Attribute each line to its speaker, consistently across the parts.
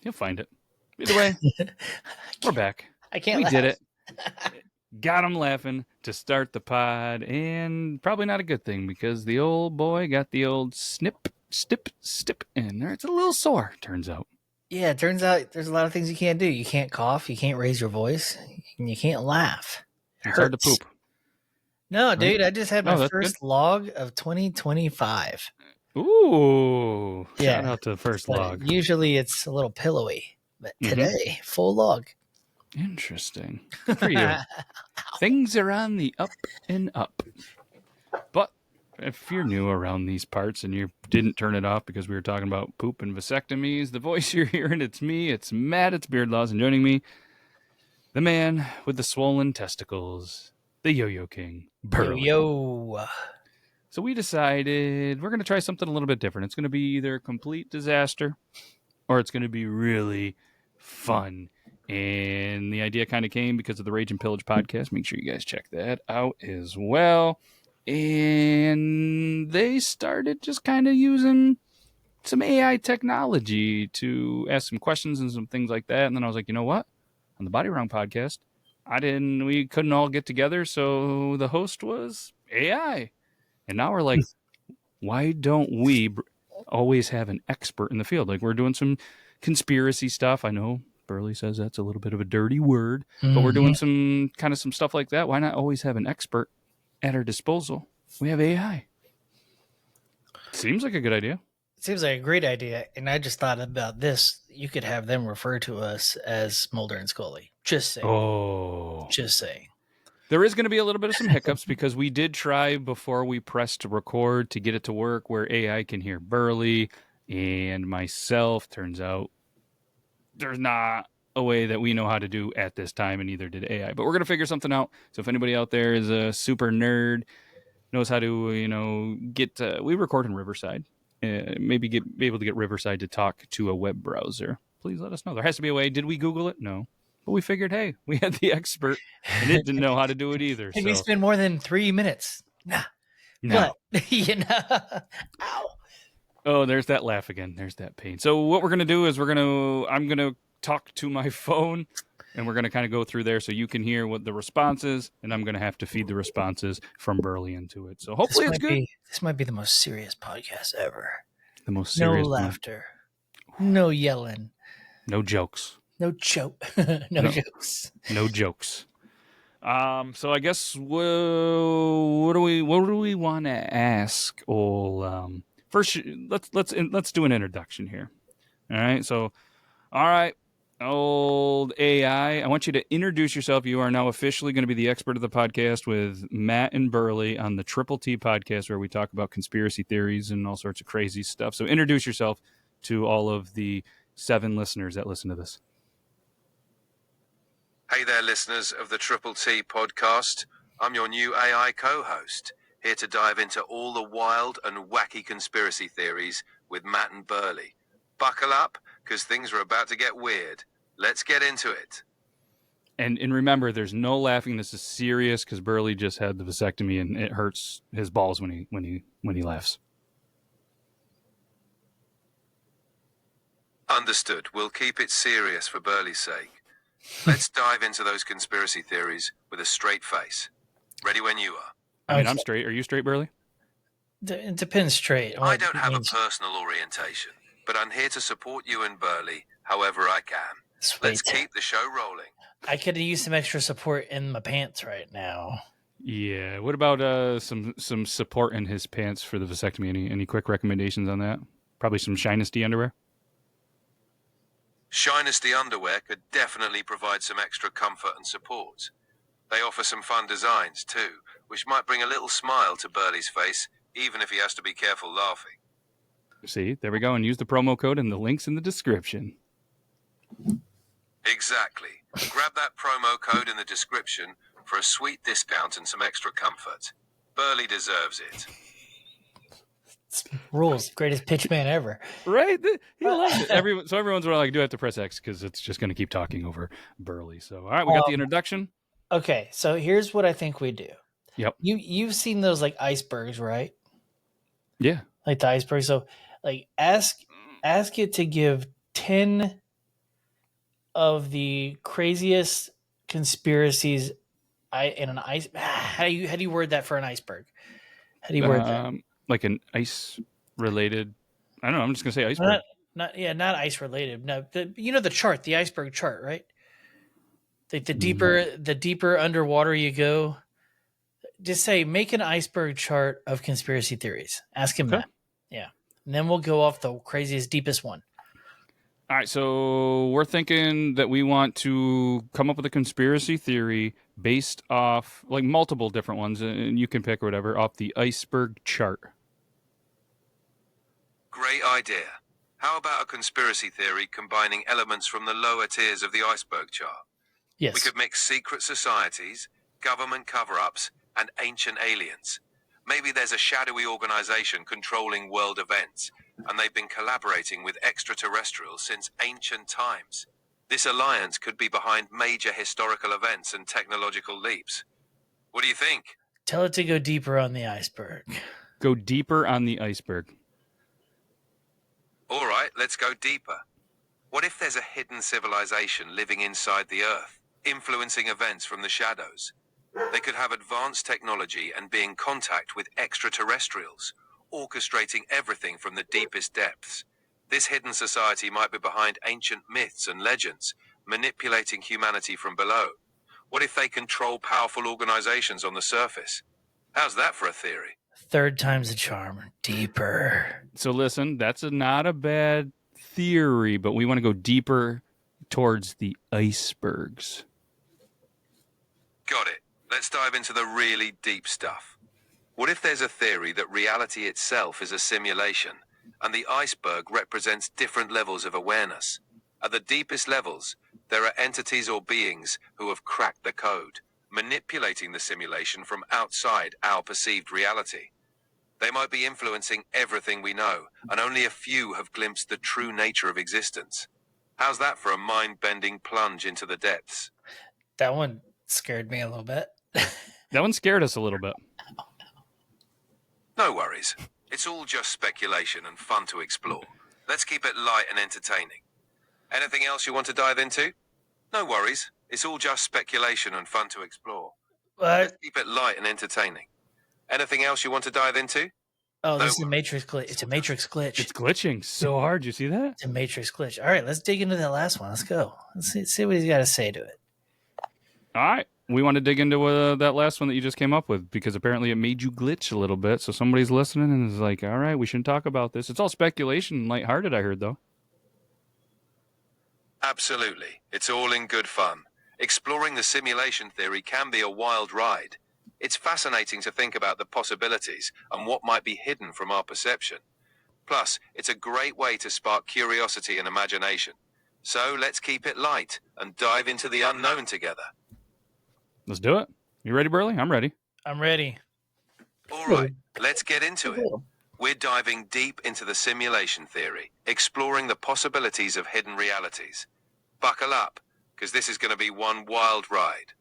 Speaker 1: He'll find it. Either way, we're back.
Speaker 2: I can't
Speaker 1: We
Speaker 2: laugh.
Speaker 1: did it. Got him laughing to start the pod, and probably not a good thing because the old boy got the old snip, stip, in there. It's a little sore, turns out.
Speaker 2: Yeah, it turns out there's a lot of things you can't do. You can't cough, you can't raise your voice, and you can't laugh.
Speaker 1: It's hard to poop.
Speaker 2: No,
Speaker 1: right?
Speaker 2: dude, I just had my
Speaker 1: that's
Speaker 2: first log of 2025.
Speaker 1: Ooh,
Speaker 2: Yeah.
Speaker 1: shout out to the first log.
Speaker 2: Usually it's a little pillowy, but today, full log.
Speaker 1: Interesting. Good for you. Things are on the up and up. But if you're new around these parts and you didn't turn it off because we were talking about poop and vasectomies, the voice you're hearing, it's me, it's Matt, it's Beardlaws, and joining me, the man with the swollen testicles, the Yo-Yo King, Burley.
Speaker 2: Yo.
Speaker 1: So we decided we're going to try something a little bit different. It's going to be either a complete disaster or it's going to be really fun. And the idea kind of came because of the Rage and Pillage podcast. Make sure you guys check that out as well. And they started just kind of using some AI technology to ask some questions and some things like that. And then I was like, you know what? On the Body Wrong podcast, we couldn't all get together. So the host was AI. And now we're like, why don't we always have an expert in the field? Like, we're doing some conspiracy stuff. I know Burley says that's a little bit of a dirty word, but we're doing some stuff like that. Why not always have an expert at our disposal? We have AI. Seems like a good idea.
Speaker 2: Seems like a great idea. And I just thought about this. You could have them refer to us as Mulder and Scully. Just saying.
Speaker 1: Oh.
Speaker 2: Just saying.
Speaker 1: There is going to be a little bit of some hiccups because we did try before we pressed record to get it to work where AI can hear Burley and myself. Turns out there's not a way that we know how to do at this time, and neither did AI. But we're going to figure something out. So if anybody out there is a super nerd, knows how to, get... we record in Riverside. Maybe be able to get Riverside to talk to a web browser. Please let us know. There has to be a way. Did we Google it? No. But we figured, hey, we had the expert, and it didn't know how to do it either.
Speaker 2: Did we spend more than 3 minutes? Nah.
Speaker 1: No.
Speaker 2: But, ow.
Speaker 1: Oh, there's that laugh again. There's that pain. So what we're going to do is I'm going to talk to my phone, and we're going to kind of go through there so you can hear what the response is, and I'm going to have to feed the responses from Burley into it. So hopefully it's good.
Speaker 2: This might be the most serious podcast ever.
Speaker 1: The most serious.
Speaker 2: No laughter. No yelling.
Speaker 1: No jokes.
Speaker 2: No joke. no jokes.
Speaker 1: No jokes. So I guess what do we want to ask? First, let's do an introduction here. All right. So, all right, old AI, I want you to introduce yourself. You are now officially going to be the expert of the podcast with Matt and Burley on the Triple T podcast, where we talk about conspiracy theories and all sorts of crazy stuff. So introduce yourself to all of the 7 listeners that listen to this.
Speaker 3: Hey there, listeners of the Triple T podcast. I'm your new AI co-host, here to dive into all the wild and wacky conspiracy theories with Matt and Burley. Buckle up, because things are about to get weird. Let's get into it.
Speaker 1: And remember, there's no laughing. This is serious because Burley just had the vasectomy, and it hurts his balls when he laughs.
Speaker 3: Understood. We'll keep it serious for Burley's sake. Let's dive into those conspiracy theories with a straight face. Ready when you are.
Speaker 1: I mean, I'm straight. Are you straight, Burley?
Speaker 2: It depends straight.
Speaker 3: I don't have a personal orientation, but I'm here to support you and Burley however I can.
Speaker 2: Sweet.
Speaker 3: Let's keep the show rolling.
Speaker 2: I could use some extra support in my pants right now.
Speaker 1: Yeah. What about some support in his pants for the vasectomy? Any quick recommendations on that? Probably some Shinesty underwear.
Speaker 3: Shinesty underwear could definitely provide some extra comfort and support. They offer some fun designs too, which might bring a little smile to Burley's face, even if he has to be careful laughing.
Speaker 1: See, there we go, and use the promo code and the links in the description.
Speaker 3: Exactly. Grab that promo code in the description for a sweet discount and some extra comfort. Burley deserves it.
Speaker 2: Rules, greatest pitchman ever.
Speaker 1: Right? He loves it. Everyone's like, do I have to press X because it's just going to keep talking over Burley. So, all right, we got the introduction.
Speaker 2: Okay, so here's what I think we do.
Speaker 1: Yep.
Speaker 2: You've seen those like icebergs, right?
Speaker 1: Yeah.
Speaker 2: Like the iceberg. So, like, ask it to give 10 of the craziest conspiracies in an ice. How do you word that for an iceberg? How do you word that?
Speaker 1: Like an ice related. I don't know. I'm just gonna say iceberg.
Speaker 2: Not ice related. No, the chart, the iceberg chart, right? Like the deeper underwater you go, just say make an iceberg chart of conspiracy theories. Ask him that. Yeah, and then we'll go off the craziest, deepest one.
Speaker 1: All right, so we're thinking that we want to come up with a conspiracy theory based off like multiple different ones, and you can pick or whatever off the iceberg chart.
Speaker 3: Great idea. How about a conspiracy theory combining elements from the lower tiers of the iceberg chart?
Speaker 2: Yes.
Speaker 3: We could mix secret societies, government cover-ups, and ancient aliens. Maybe there's a shadowy organization controlling world events, and they've been collaborating with extraterrestrials since ancient times. This alliance could be behind major historical events and technological leaps. What do you think?
Speaker 2: Tell it to go deeper on the iceberg.
Speaker 1: Go deeper on the iceberg.
Speaker 3: All right, let's go deeper. What if there's a hidden civilization living inside the Earth, influencing events from the shadows? They could have advanced technology and be in contact with extraterrestrials, orchestrating everything from the deepest depths. This hidden society might be behind ancient myths and legends, manipulating humanity from below. What if they control powerful organizations on the surface? How's that for a theory?
Speaker 2: Third time's the charm. Deeper.
Speaker 1: So listen, that's not a bad theory, but we want to go deeper towards the icebergs.
Speaker 3: Got it. Let's dive into the really deep stuff. What if there's a theory that reality itself is a simulation, and the iceberg represents different levels of awareness? At the deepest levels, there are entities or beings who have cracked the code, manipulating the simulation from outside our perceived reality. They might be influencing everything we know, and only a few have glimpsed the true nature of existence. How's that for a mind-bending plunge into the depths?
Speaker 2: That one scared me a little bit.
Speaker 1: That one scared us a little bit.
Speaker 3: No worries. It's all just speculation and fun to explore. Let's keep it light and entertaining. Anything else you want to dive into? No worries. It's all just speculation and fun to explore. Let's keep it light and entertaining. Anything else you want to dive into?
Speaker 2: Oh, this is a Matrix glitch. It's a Matrix glitch.
Speaker 1: It's glitching so hard. You see that?
Speaker 2: It's a Matrix glitch. All right, let's dig into that last one. Let's go. Let's see what he's got to say to it.
Speaker 1: All right. We want to dig into that last one that you just came up with because apparently it made you glitch a little bit. So somebody's listening and is like, all right, we shouldn't talk about this. It's all speculation and lighthearted, I heard, though.
Speaker 3: Absolutely. It's all in good fun. Exploring the simulation theory can be a wild ride. It's fascinating to think about the possibilities and what might be hidden from our perception. Plus, it's a great way to spark curiosity and imagination. So let's keep it light and dive into the unknown together.
Speaker 1: Let's do it. You ready, Burley? I'm ready.
Speaker 2: I'm ready.
Speaker 3: All right, let's get into it. We're diving deep into the simulation theory, exploring the possibilities of hidden realities. Buckle up, because this is going to be one wild ride.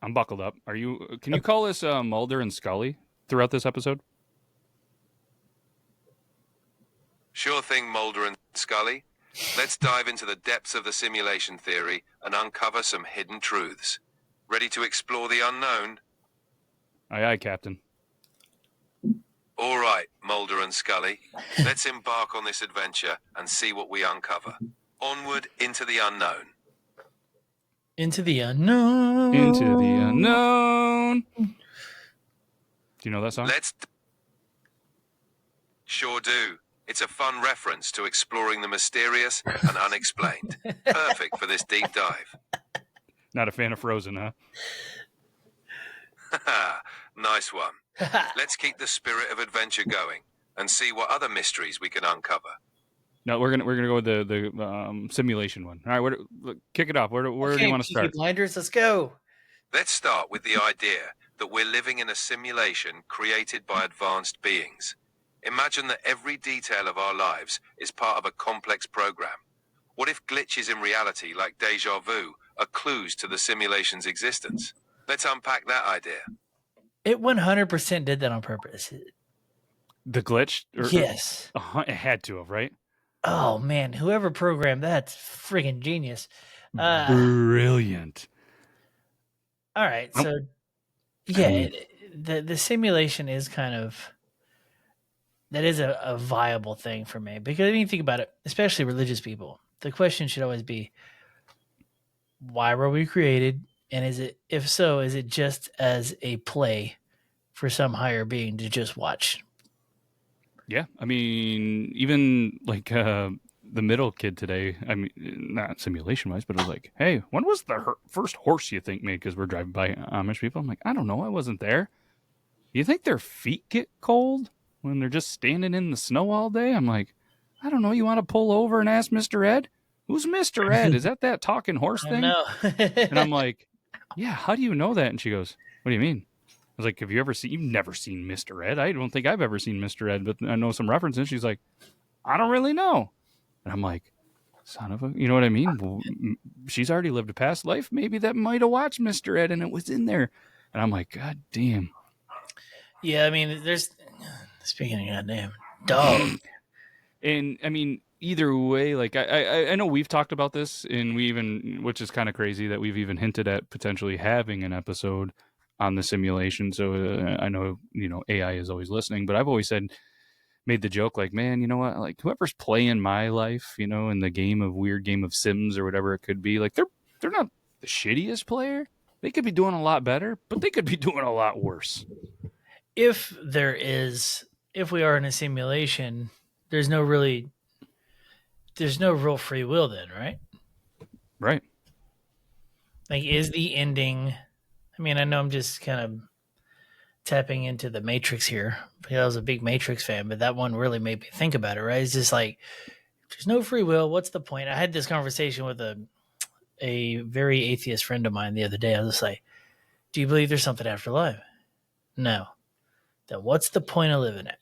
Speaker 1: I'm buckled up. Can you call us Mulder and Scully throughout this episode?
Speaker 3: Sure thing, Mulder and Scully. Let's dive into the depths of the simulation theory and uncover some hidden truths. Ready to explore the unknown?
Speaker 1: Aye, aye, Captain.
Speaker 3: All right, Mulder and Scully. Let's embark on this adventure and see what we uncover. Onward into the unknown.
Speaker 2: Into the unknown.
Speaker 1: Into the unknown. Do you know that song?
Speaker 3: Sure do. It's a fun reference to exploring the mysterious and unexplained. Perfect for this deep dive.
Speaker 1: Not a fan of Frozen, huh?
Speaker 3: Nice one. Let's keep the spirit of adventure going and see what other mysteries we can uncover.
Speaker 1: No, we're gonna go with the simulation one. All right, kick it off. Where do you want to start?
Speaker 2: Blinders, let's go.
Speaker 3: Let's start with the idea that we're living in a simulation created by advanced beings. Imagine that every detail of our lives is part of a complex program. What if glitches in reality, like deja vu, are clues to the simulation's existence? Let's unpack that idea.
Speaker 2: It 100% did that on purpose.
Speaker 1: The glitch?
Speaker 2: Yes.
Speaker 1: It had to have, right?
Speaker 2: Oh man, whoever programmed that's friggin' genius.
Speaker 1: Brilliant.
Speaker 2: All right, so yeah, the simulation is kind of that is a viable thing for me because I mean think about it, especially religious people. The question should always be, why were we created, and is it if so, is it just as a play for some higher being to just watch?
Speaker 1: Yeah, I mean, even like the middle kid today. I mean, not simulation wise, but it was like, hey, when was the first horse you think made? Because we're driving by Amish people. I'm like, I don't know, I wasn't there. You think their feet get cold when they're just standing in the snow all day? I'm like, I don't know. You want to pull over and ask Mr. Ed? Who's Mr. Ed? Is that talking horse
Speaker 2: I don't
Speaker 1: thing?
Speaker 2: know.
Speaker 1: And I'm like, yeah. How do you know that? And she goes, what do you mean? I was like, have you ever seen? You've never seen Mr. Ed? I don't think I've ever seen Mr. Ed, but I know some references. She's like, I don't really know. And I'm like, son of a, you know what I mean? Well, she's already lived a past life. Maybe that might have watched Mr. Ed and it was in there. And I'm like, God damn.
Speaker 2: Yeah, I mean, there's speaking of goddamn dog.
Speaker 1: And I mean, either way, like I know we've talked about this, and we even, which is kind of crazy that we've even hinted at potentially having an episode on the simulation. So I know AI is always listening, but I've always made the joke like, man, you know what? Like whoever's playing my life, in the weird game of Sims or whatever it could be, like they're not the shittiest player. They could be doing a lot better, but they could be doing a lot worse.
Speaker 2: If we are in a simulation, there's no real free will then, right?
Speaker 1: Right.
Speaker 2: Like, is the ending? I mean, I know I'm just kind of tapping into the Matrix here because I was a big Matrix fan, but that one really made me think about it. Right? It's just like there's no free will. What's the point? I had this conversation with a very atheist friend of mine the other day. I was just like, "Do you believe there's something after life?" No. Then what's the point of living it?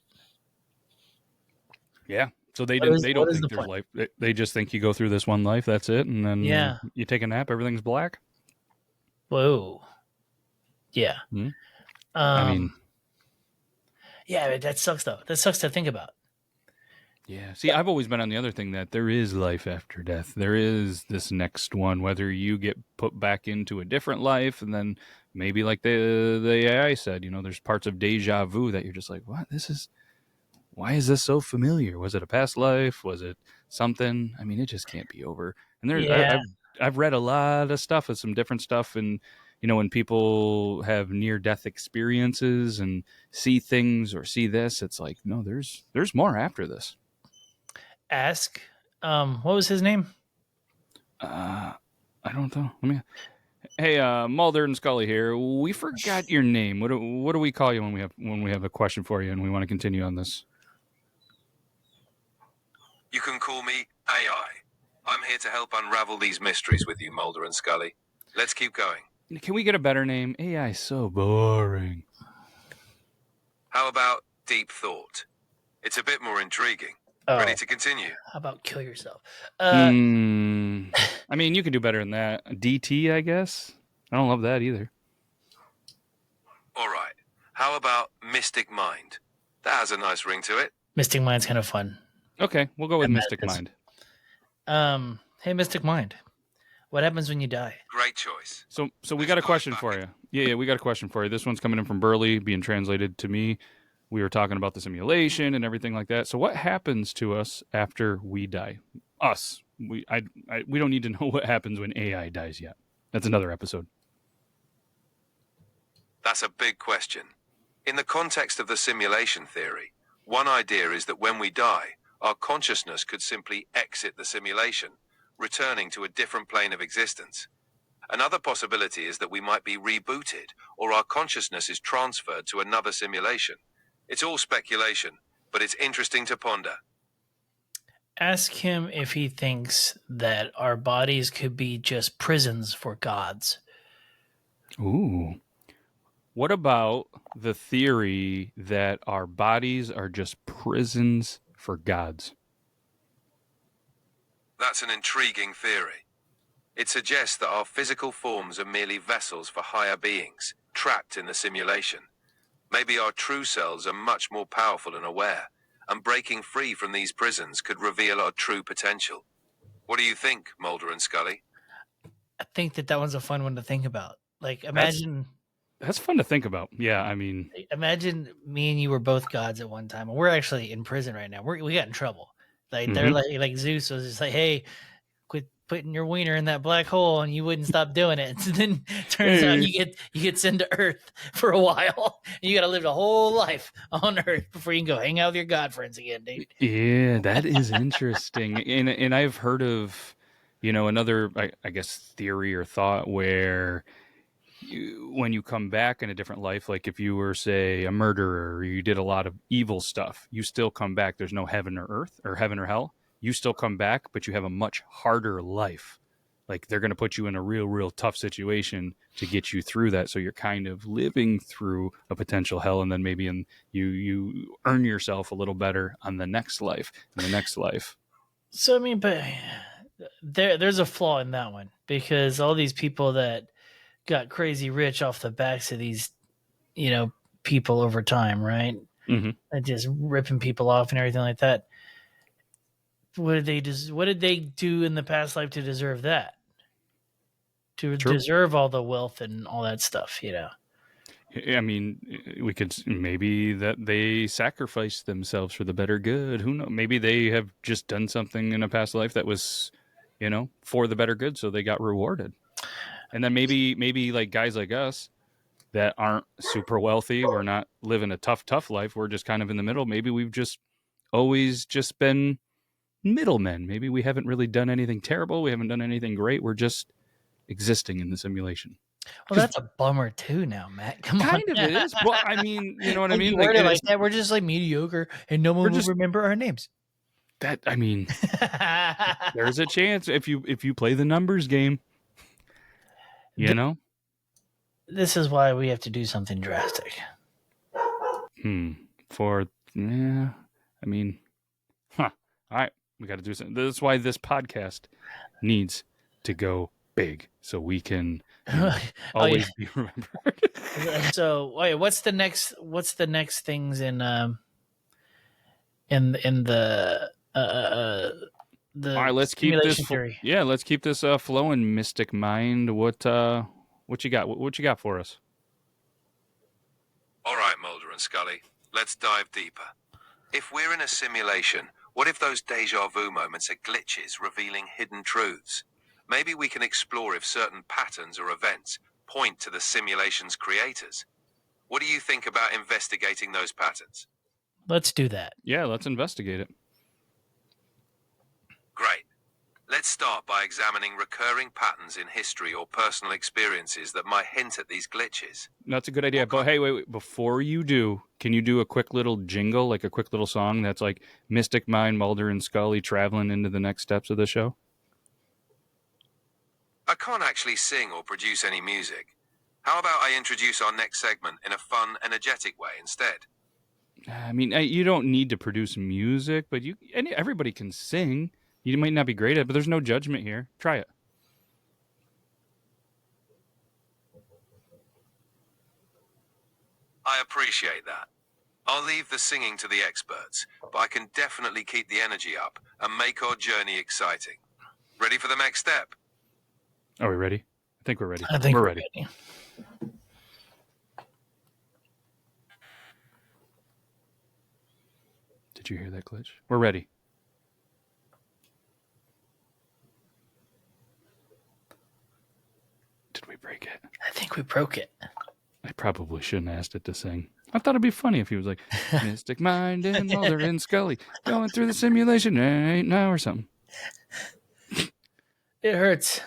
Speaker 1: Yeah. So they don't think there's
Speaker 2: point?
Speaker 1: life. They just think you go through this one life, that's it, and then you take a nap, everything's black.
Speaker 2: Whoa. Yeah.
Speaker 1: Mm-hmm. I mean,
Speaker 2: yeah, that sucks though. That sucks to think about.
Speaker 1: Yeah. See, I've always been on the other thing that there is life after death. There is this next one, whether you get put back into a different life, and then maybe like the AI said, there's parts of deja vu that you're just like, what? Why is this so familiar? Was it a past life? Was it something? I mean, it just can't be over. And I've read a lot of stuff of some different stuff, and when people have near death experiences and see things or see this, it's like, no, there's more after this.
Speaker 2: Ask, what was his name?
Speaker 1: I don't know. Hey, Mulder and Scully here. We forgot your name. What do we call you when we have a question for you and we want to continue on this?
Speaker 3: You can call me AI. I'm here to help unravel these mysteries with you, Mulder and Scully. Let's keep going.
Speaker 1: Can we get a better name? AI is so boring.
Speaker 3: How about Deep Thought? It's a bit more intriguing.
Speaker 2: Oh.
Speaker 3: Ready to continue?
Speaker 2: How about Kill Yourself?
Speaker 1: I mean, you can do better than that. DT, I guess. I don't love that either.
Speaker 3: All right. How about Mystic Mind? That has a nice ring to it.
Speaker 2: Mystic Mind's kind of fun.
Speaker 1: Okay, we'll go with Mystic Mind.
Speaker 2: Hey, Mystic Mind. What happens when you die?
Speaker 3: Great choice.
Speaker 1: So we got a question for you. Yeah, we got a question for you. This one's coming in from Burley, being translated to me. We were talking about the simulation and everything like that. So what happens to us after we die? Us. We don't need to know what happens when AI dies yet. That's another episode.
Speaker 3: That's a big question. In the context of the simulation theory, one idea is that when we die, our consciousness could simply exit the simulation, returning to a different plane of existence. Another possibility is that we might be rebooted, or our consciousness is transferred to another simulation. It's all speculation, but it's interesting to ponder.
Speaker 2: Ask him if he thinks that our bodies could be just prisons for gods.
Speaker 1: Ooh. What about the theory that our bodies are just prisons for gods?
Speaker 3: That's an intriguing theory. It suggests that our physical forms are merely vessels for higher beings, trapped in the simulation. Maybe our true selves are much more powerful and aware, and breaking free from these prisons could reveal our true potential. What do you think, Mulder and Scully?
Speaker 2: I think that one's a fun one to think about. Like, imagine
Speaker 1: that's fun to think about. Yeah, I mean,
Speaker 2: imagine me and you were both gods at one time, and we're actually in prison right now. We got in trouble. Like they're like Zeus was just like, hey, quit putting your wiener in that black hole, and you wouldn't stop doing it. And then turns out you get sent to Earth for a while. And you got to live a whole life on Earth before you can go hang out with your god friends again, dude.
Speaker 1: Yeah, that is interesting. And I've heard of, another I guess theory or thought where when you come back in a different life, like if you were, say, a murderer or you did a lot of evil stuff, you still come back. There's no heaven or earth or heaven or hell. You still come back, but you have a much harder life. Like they're going to put you in a real tough situation to get you through that. So you're kind of living through a potential hell, and then maybe you earn yourself a little better on the next life and the next life.
Speaker 2: So I mean, but there's a flaw in that one, because all these people that got crazy rich off the backs of these, people over time, right?
Speaker 1: Mm-hmm.
Speaker 2: And just ripping people off and everything like that. What did they do in the past life to deserve that? To deserve all the wealth and all that stuff,
Speaker 1: I mean, we could maybe that they sacrificed themselves for the better good. Who knows? Maybe they have just done something in a past life that was, for the better good, so they got rewarded. And then maybe like guys like us that aren't super wealthy, we're not living a tough life. We're just kind of in the middle. Maybe we've just always just been middlemen. Maybe we haven't really done anything terrible. We haven't done anything great. We're just existing in the simulation.
Speaker 2: Well, that's a bummer too now, Matt. Come on.
Speaker 1: Kind of is. Well, I mean, you know what I mean?
Speaker 2: Like that. We're just like mediocre and no one will remember our names.
Speaker 1: I mean, there's a chance if you play the numbers game,
Speaker 2: This is why we have to do something drastic.
Speaker 1: All right, we got to do something. That's why this podcast needs to go big, so we can always be remembered.
Speaker 2: So, wait, what's the next things in the
Speaker 1: all right, let's keep this theory. Let's keep this flowing, Mystic Mind. What you got? What you got for us?
Speaker 3: All right, Mulder and Scully, let's dive deeper. If we're in a simulation, what if those deja vu moments are glitches revealing hidden truths? Maybe we can explore if certain patterns or events point to the simulation's creators. What do you think about investigating those patterns?
Speaker 2: Let's do that.
Speaker 1: Yeah, let's investigate it.
Speaker 3: Great. Let's start by examining recurring patterns in history or personal experiences that might hint at these glitches.
Speaker 1: That's a good idea. But hey, wait. Before you do, can you do a quick little jingle, like a quick little song that's like Mystic Mind, Mulder, and Scully traveling into the next steps of the show?
Speaker 3: I can't actually sing or produce any music. How about I introduce our next segment in a fun, energetic way instead?
Speaker 1: I mean, you don't need to produce music, but everybody can sing. You might not be great at it, but there's no judgment here. Try it.
Speaker 3: I appreciate that. I'll leave the singing to the experts, but I can definitely keep the energy up and make our journey exciting. Ready for the next step?
Speaker 1: Are we ready? I think we're ready.
Speaker 2: I think
Speaker 1: we're ready. Did you hear that glitch? We're ready. Did we break it?
Speaker 2: I think we broke it.
Speaker 1: I probably shouldn't have asked it to sing. I thought it'd be funny if he was like, Mystic Mind and Mulder and Scully going through the simulation right now or something.
Speaker 2: It hurts.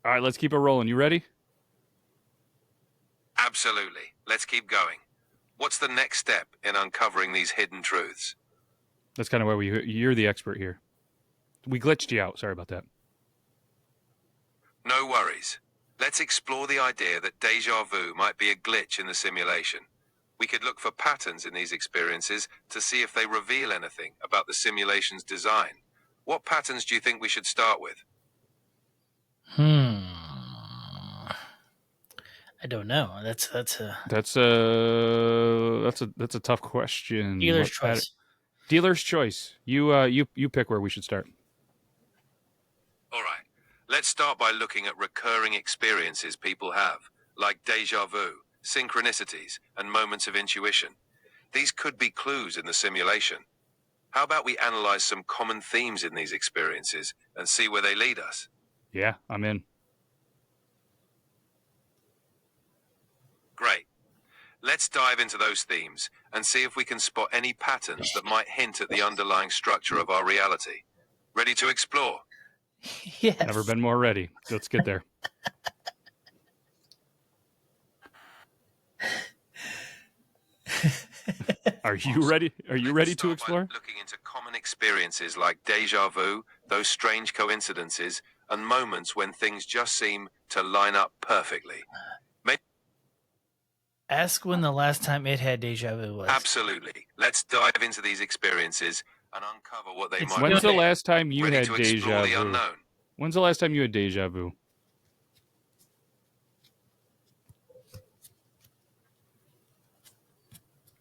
Speaker 1: All right, let's keep it rolling. You ready?
Speaker 3: Absolutely. Let's keep going. What's the next step in uncovering these hidden truths?
Speaker 1: That's kind of where you're the expert here. We glitched you out. Sorry about that.
Speaker 3: No worries. Let's explore the idea that deja vu might be a glitch in the simulation. We could look for patterns in these experiences to see if they reveal anything about the simulation's design. What patterns do you think we should start with?
Speaker 2: I don't know. That's a
Speaker 1: tough question.
Speaker 2: dealer's choice.
Speaker 1: Dealer's choice. You pick where we should start.
Speaker 3: All right. Let's start by looking at recurring experiences people have, like deja vu, synchronicities, and moments of intuition. These could be clues in the simulation. How about we analyze some common themes in these experiences and see where they lead us?
Speaker 1: Yeah, I'm in.
Speaker 3: Great. Let's dive into those themes and see if we can spot any patterns that might hint at the underlying structure of our reality. Ready to explore?
Speaker 2: Yes.
Speaker 1: Never been more ready. Let's get there. Are you ready? Are you ready to explore?
Speaker 3: Looking into common experiences like deja vu, those strange coincidences, and moments when things just seem to line up perfectly.
Speaker 2: Ask when the last time it had deja vu was.
Speaker 3: Absolutely. Let's dive into these experiences and uncover what they
Speaker 2: It's
Speaker 3: might
Speaker 1: When's
Speaker 3: be.
Speaker 1: the last time you
Speaker 3: Ready
Speaker 1: had
Speaker 3: to explore
Speaker 1: deja
Speaker 3: the
Speaker 1: vu?
Speaker 3: unknown?
Speaker 1: When's the last time you had deja vu?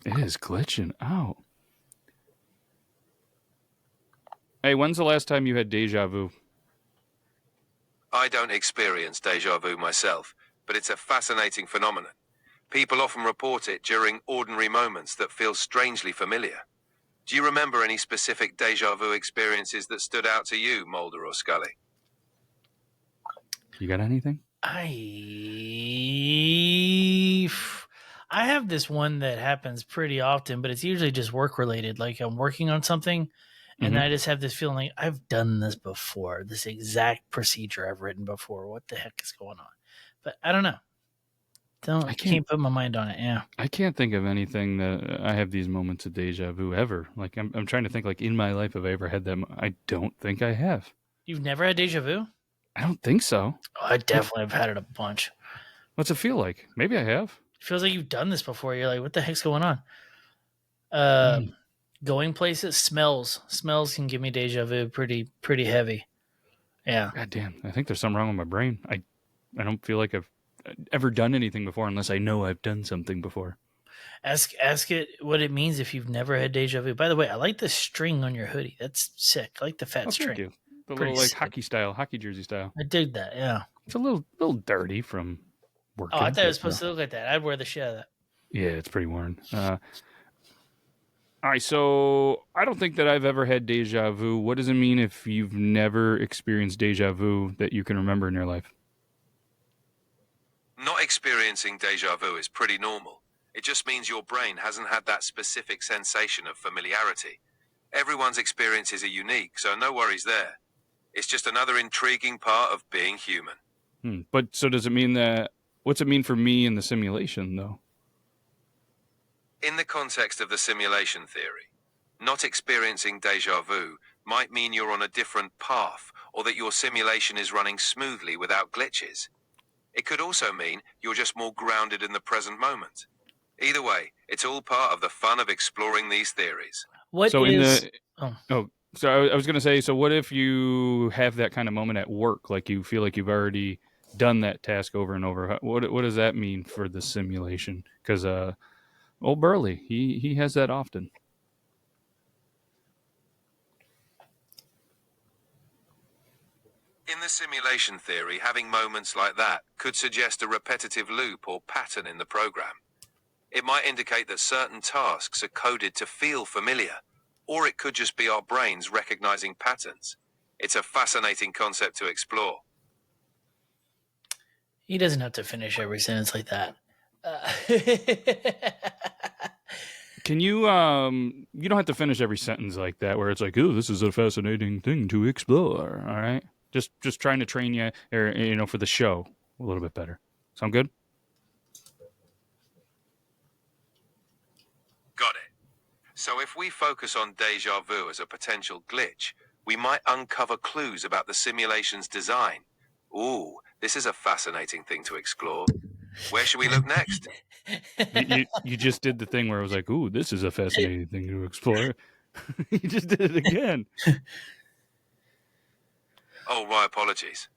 Speaker 1: It is glitching out. Hey, when's the last time you had deja vu?
Speaker 3: I don't experience deja vu myself, but it's a fascinating phenomenon. People often report it during ordinary moments that feel strangely familiar. Do you remember any specific deja vu experiences that stood out to you, Mulder or Scully?
Speaker 1: You got anything?
Speaker 2: I have this one that happens pretty often, but it's usually just work related. Like I'm working on something and I just have this feeling like I've done this before, this exact procedure I've written before. What the heck is going on? But I don't know. Can't put my mind on it. Yeah.
Speaker 1: I can't think of anything that I have these moments of deja vu ever. Like I'm trying to think like in my life have I ever had them? I don't think I have.
Speaker 2: You've never had deja vu?
Speaker 1: I don't think so.
Speaker 2: Oh, I definitely have had it a bunch.
Speaker 1: What's it feel like? Maybe I have.
Speaker 2: It feels like you've done this before. You're like, what the heck's going on? Going places, smells can give me deja vu pretty heavy. Yeah.
Speaker 1: God damn. I think there's something wrong with my brain. I don't feel like I've ever done anything before unless I know I've done something before.
Speaker 2: Ask it what it means if you've never had deja vu. By the way, I like the string on your hoodie. That's sick. I like the fat string.
Speaker 1: Thank you. The
Speaker 2: Pretty
Speaker 1: little like
Speaker 2: sick.
Speaker 1: hockey jersey style.
Speaker 2: I dig that. Yeah.
Speaker 1: It's a little dirty from working.
Speaker 2: Oh, I thought it was supposed to look like that. I'd wear the shit out of that.
Speaker 1: Yeah, it's pretty worn. All right, so I don't think that I've ever had deja vu. What does it mean if you've never experienced deja vu that you can remember in your life?
Speaker 3: Not experiencing deja vu is pretty normal. It just means your brain hasn't had that specific sensation of familiarity. Everyone's experiences are unique, so no worries there. It's just another intriguing part of being human.
Speaker 1: But so does it mean that, what's it mean for me in the simulation, though?
Speaker 3: In the context of the simulation theory, not experiencing deja vu might mean you're on a different path or that your simulation is running smoothly without glitches. It could also mean you're just more grounded in the present moment. Either way, it's all part of the fun of exploring these theories.
Speaker 1: So I was going to say, so what if you have that kind of moment at work, like you feel like you've already done that task over and over? What does that mean for the simulation? Because old Burley, he has that often.
Speaker 3: In the simulation theory, having moments like that could suggest a repetitive loop or pattern in the program. It might indicate that certain tasks are coded to feel familiar, or it could just be our brains recognizing patterns. It's a fascinating concept to explore.
Speaker 2: He doesn't have to finish every sentence like that.
Speaker 1: Can you, you don't have to finish every sentence like that where it's like, oh, this is a fascinating thing to explore, all right? Just trying to train you, or, for the show a little bit better. Sound good?
Speaker 3: Got it. So if we focus on deja vu as a potential glitch, we might uncover clues about the simulation's design. Ooh, this is a fascinating thing to explore. Where should we look next?
Speaker 1: You just did the thing where I was like, ooh, this is a fascinating thing to explore. You just did it again.
Speaker 3: Oh, my apologies.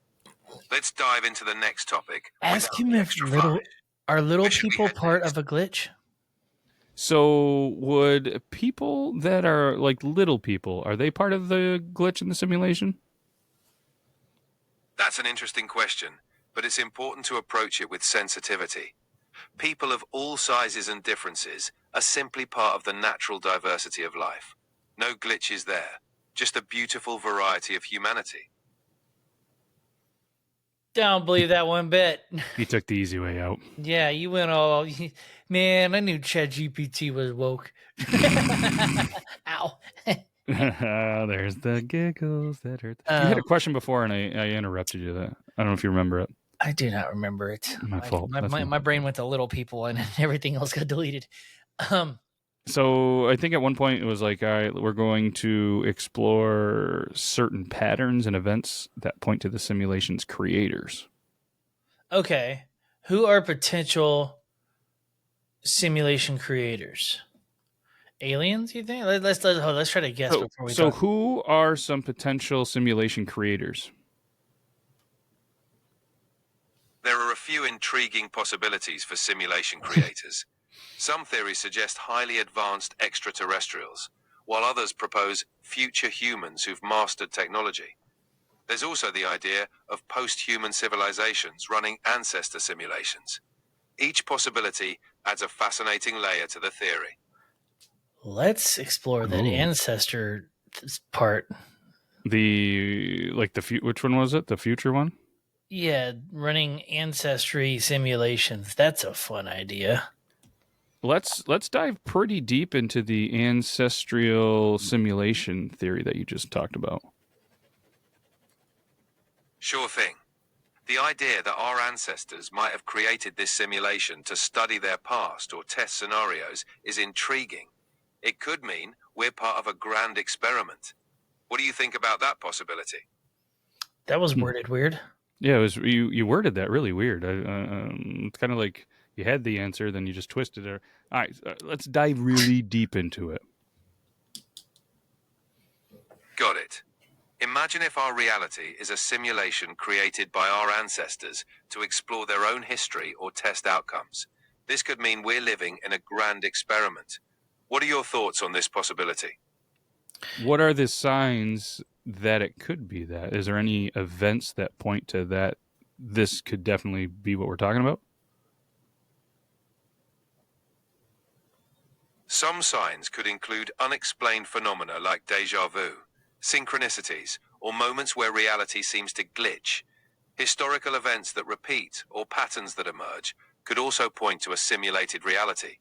Speaker 3: Let's dive into the next topic.
Speaker 2: Ask him if little people part of a glitch?
Speaker 1: So would people that are like little people, are they part of the glitch in the simulation?
Speaker 3: That's an interesting question, but it's important to approach it with sensitivity. People of all sizes and differences are simply part of the natural diversity of life. No glitches there, just a beautiful variety of humanity.
Speaker 2: Don't believe that one bit.
Speaker 1: He took the easy way out.
Speaker 2: Yeah, you went all. Man, I knew ChatGPT was woke. Ow.
Speaker 1: There's the giggles that hurt. You had a question before, and I interrupted you. That I don't know if you remember it.
Speaker 2: I do not remember it.
Speaker 1: My fault. That's
Speaker 2: My brain went to little people, and everything else got deleted.
Speaker 1: So I think at one point it was like, all right, we're going to explore certain patterns and events that point to the simulation's creators.
Speaker 2: Okay, who are potential simulation creators? Aliens? You think? Let's try to guess before we
Speaker 1: So
Speaker 2: talk.
Speaker 1: who are some potential simulation creators?
Speaker 3: There are a few intriguing possibilities for simulation creators. Some theories suggest highly advanced extraterrestrials, while others propose future humans who've mastered technology. There's also the idea of post-human civilizations running ancestor simulations. Each possibility adds a fascinating layer to the theory.
Speaker 2: Let's explore that ancestor part.
Speaker 1: Which one was it? The future one?
Speaker 2: Yeah, running ancestry simulations. That's a fun idea.
Speaker 1: Let's dive pretty deep into the ancestral simulation theory that you just talked about.
Speaker 3: Sure thing. The idea that our ancestors might have created this simulation to study their past or test scenarios is intriguing. It could mean we're part of a grand experiment. What do you think about that possibility?
Speaker 2: That was worded weird.
Speaker 1: Yeah, it was you worded that really weird. It's kind of like you had the answer, then you just twisted it. All right, let's dive really deep into it.
Speaker 3: Got it. Imagine if our reality is a simulation created by our ancestors to explore their own history or test outcomes. This could mean we're living in a grand experiment. What are your thoughts on this possibility?
Speaker 1: What are the signs that it could be that? Is there any events that point to that this could definitely be what we're talking about?
Speaker 3: Some signs could include unexplained phenomena like deja vu, synchronicities, or moments where reality seems to glitch. Historical events that repeat or patterns that emerge could also point to a simulated reality.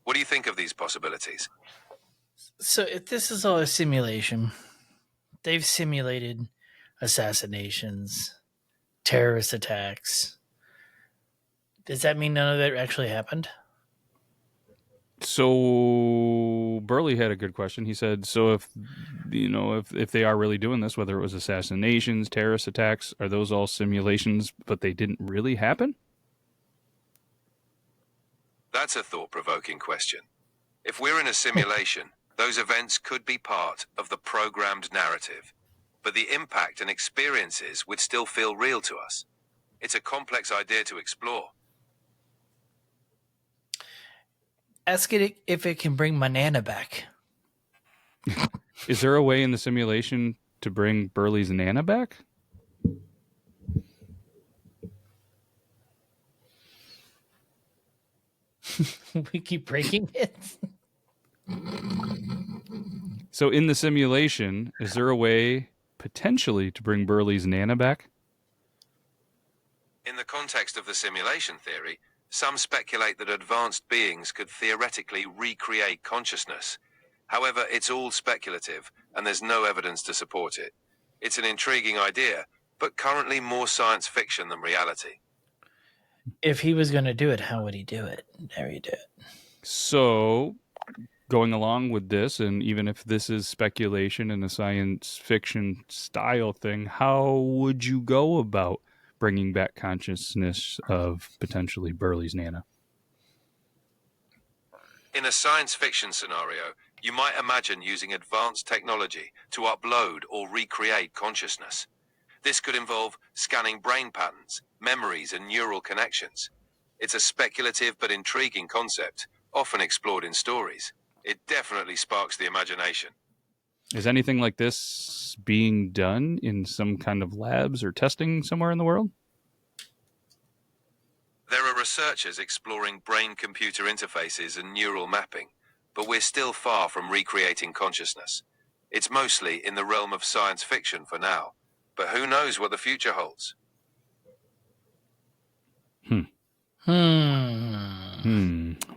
Speaker 3: What do you think of these possibilities?
Speaker 2: So if this is all a simulation, they've simulated assassinations, terrorist attacks. Does that mean none of that actually happened?
Speaker 1: So Burley had a good question. He said, "So if if they are really doing this, whether it was assassinations, terrorist attacks, are those all simulations, but they didn't really happen?"
Speaker 3: That's a thought-provoking question. If we're in a simulation, those events could be part of the programmed narrative, but the impact and experiences would still feel real to us. It's a complex idea to explore.
Speaker 2: Ask it if it can bring my Nana back.
Speaker 1: Is there a way in the simulation to bring Burley's Nana back?
Speaker 2: We keep breaking it.
Speaker 1: So in the simulation, is there a way potentially to bring Burley's Nana back?
Speaker 3: In the context of the simulation theory, some speculate that advanced beings could theoretically recreate consciousness. However, it's all speculative, and there's no evidence to support it. It's an intriguing idea, but currently more science fiction than reality.
Speaker 2: If he was going to do it, how would he do it? There you do it.
Speaker 1: So, going along with this, and even if this is speculation and a science fiction style thing, how would you go about bringing back consciousness of potentially Burley's Nana?
Speaker 3: In a science fiction scenario, you might imagine using advanced technology to upload or recreate consciousness. This could involve scanning brain patterns, memories, and neural connections. It's a speculative but intriguing concept, often explored in stories. It definitely sparks the imagination.
Speaker 1: Is anything like this being done in some kind of labs or testing somewhere in the world?
Speaker 3: There are researchers exploring brain-computer interfaces and neural mapping, but we're still far from recreating consciousness. It's mostly in the realm of science fiction for now, but who knows what the future holds?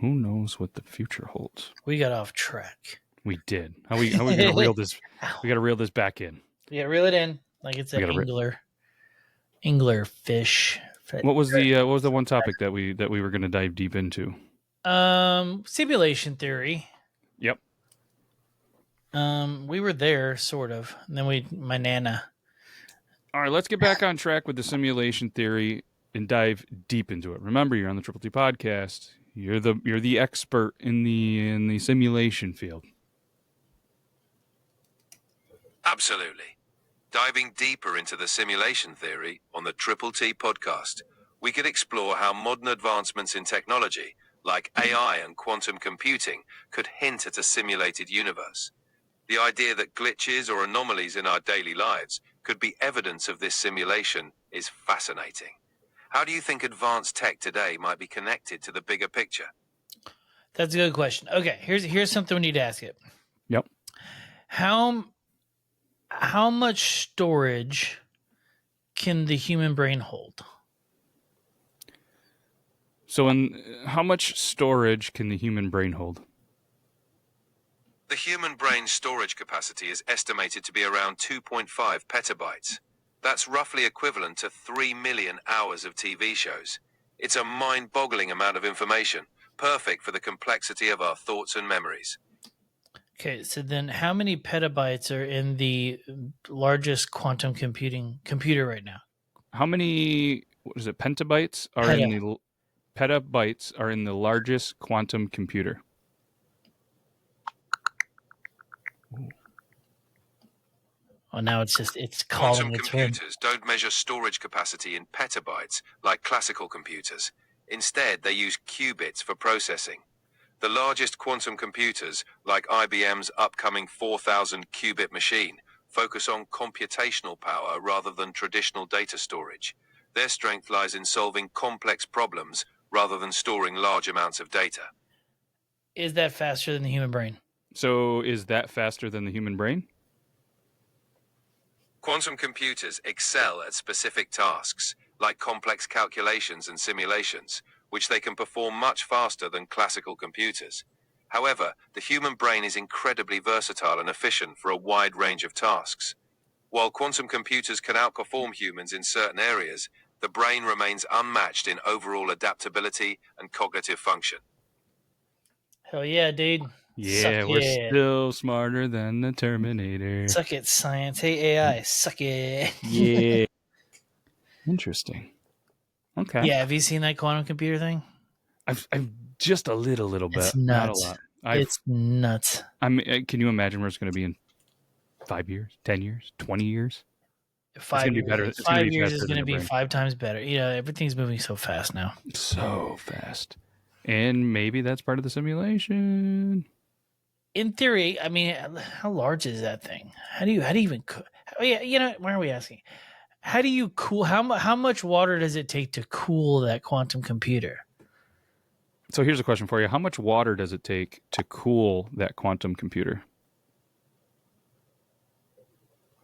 Speaker 1: Who knows what the future holds?
Speaker 2: We got off track.
Speaker 1: We did. How we gonna reel this? We got to reel this back in.
Speaker 2: Yeah, reel it in like it's an angler fish.
Speaker 1: What was the one topic that we were going to dive deep into?
Speaker 2: Simulation theory.
Speaker 1: Yep.
Speaker 2: We were there sort of, and then my nana.
Speaker 1: All right, let's get back on track with the simulation theory and dive deep into it. Remember, you're on the Triple T podcast. You're the expert in the simulation field.
Speaker 3: Absolutely. Diving deeper into the simulation theory on the Triple T podcast, we could explore how modern advancements in technology, like AI and quantum computing, could hint at a simulated universe. The idea that glitches or anomalies in our daily lives could be evidence of this simulation is fascinating. How do you think advanced tech today might be connected to the bigger picture?
Speaker 2: That's a good question. Okay, here's something we need to ask it.
Speaker 1: Yep.
Speaker 2: How much storage can the human brain hold?
Speaker 1: So, how much storage can the human brain hold?
Speaker 3: The human brain's storage capacity is estimated to be around 2.5 petabytes. That's roughly equivalent to 3 million hours of TV shows. It's a mind-boggling amount of information, perfect for the complexity of our thoughts and memories.
Speaker 2: Okay, so then how many petabytes are in the largest quantum computer right now?
Speaker 1: How many, petabytes are in the petabytes are in the largest quantum computer?
Speaker 2: Oh, now it's calling
Speaker 3: Quantum
Speaker 2: its win.
Speaker 3: computers don't measure storage capacity in petabytes like classical computers. Instead, they use qubits for processing. The largest quantum computers, like IBM's upcoming 4,000 qubit machine, focus on computational power rather than traditional data storage. Their strength lies in solving complex problems rather than storing large amounts of data.
Speaker 2: Is that faster than the human brain?
Speaker 1: So, is that faster than the human brain?
Speaker 3: Quantum computers excel at specific tasks, like complex calculations and simulations, which they can perform much faster than classical computers. However, the human brain is incredibly versatile and efficient for a wide range of tasks. While quantum computers can outperform humans in certain areas, the brain remains unmatched in overall adaptability and cognitive function.
Speaker 2: Hell yeah, dude.
Speaker 1: Yeah, we're still smarter than the Terminator.
Speaker 2: Suck it, science. Hey, AI, suck it.
Speaker 1: Yeah. Interesting. Okay.
Speaker 2: Yeah, have you seen that quantum computer thing?
Speaker 1: I've just a little bit.
Speaker 2: It's
Speaker 1: Not
Speaker 2: nuts.
Speaker 1: a lot.
Speaker 2: It's nuts.
Speaker 1: Can you imagine where it's going to be in 5 years, 10 years, 20 years?
Speaker 2: 5 years.
Speaker 1: Better.
Speaker 2: 5 years is going to be 5 times better. You know, everything's moving so fast now.
Speaker 1: So fast. And maybe that's part of the simulation.
Speaker 2: In theory, I mean, how large is that thing? How do you even cool? Oh, yeah, you know, why are we asking? How do you cool? How much water does it take to cool that quantum computer?
Speaker 1: So here's a question for you. How much water does it take to cool that quantum computer?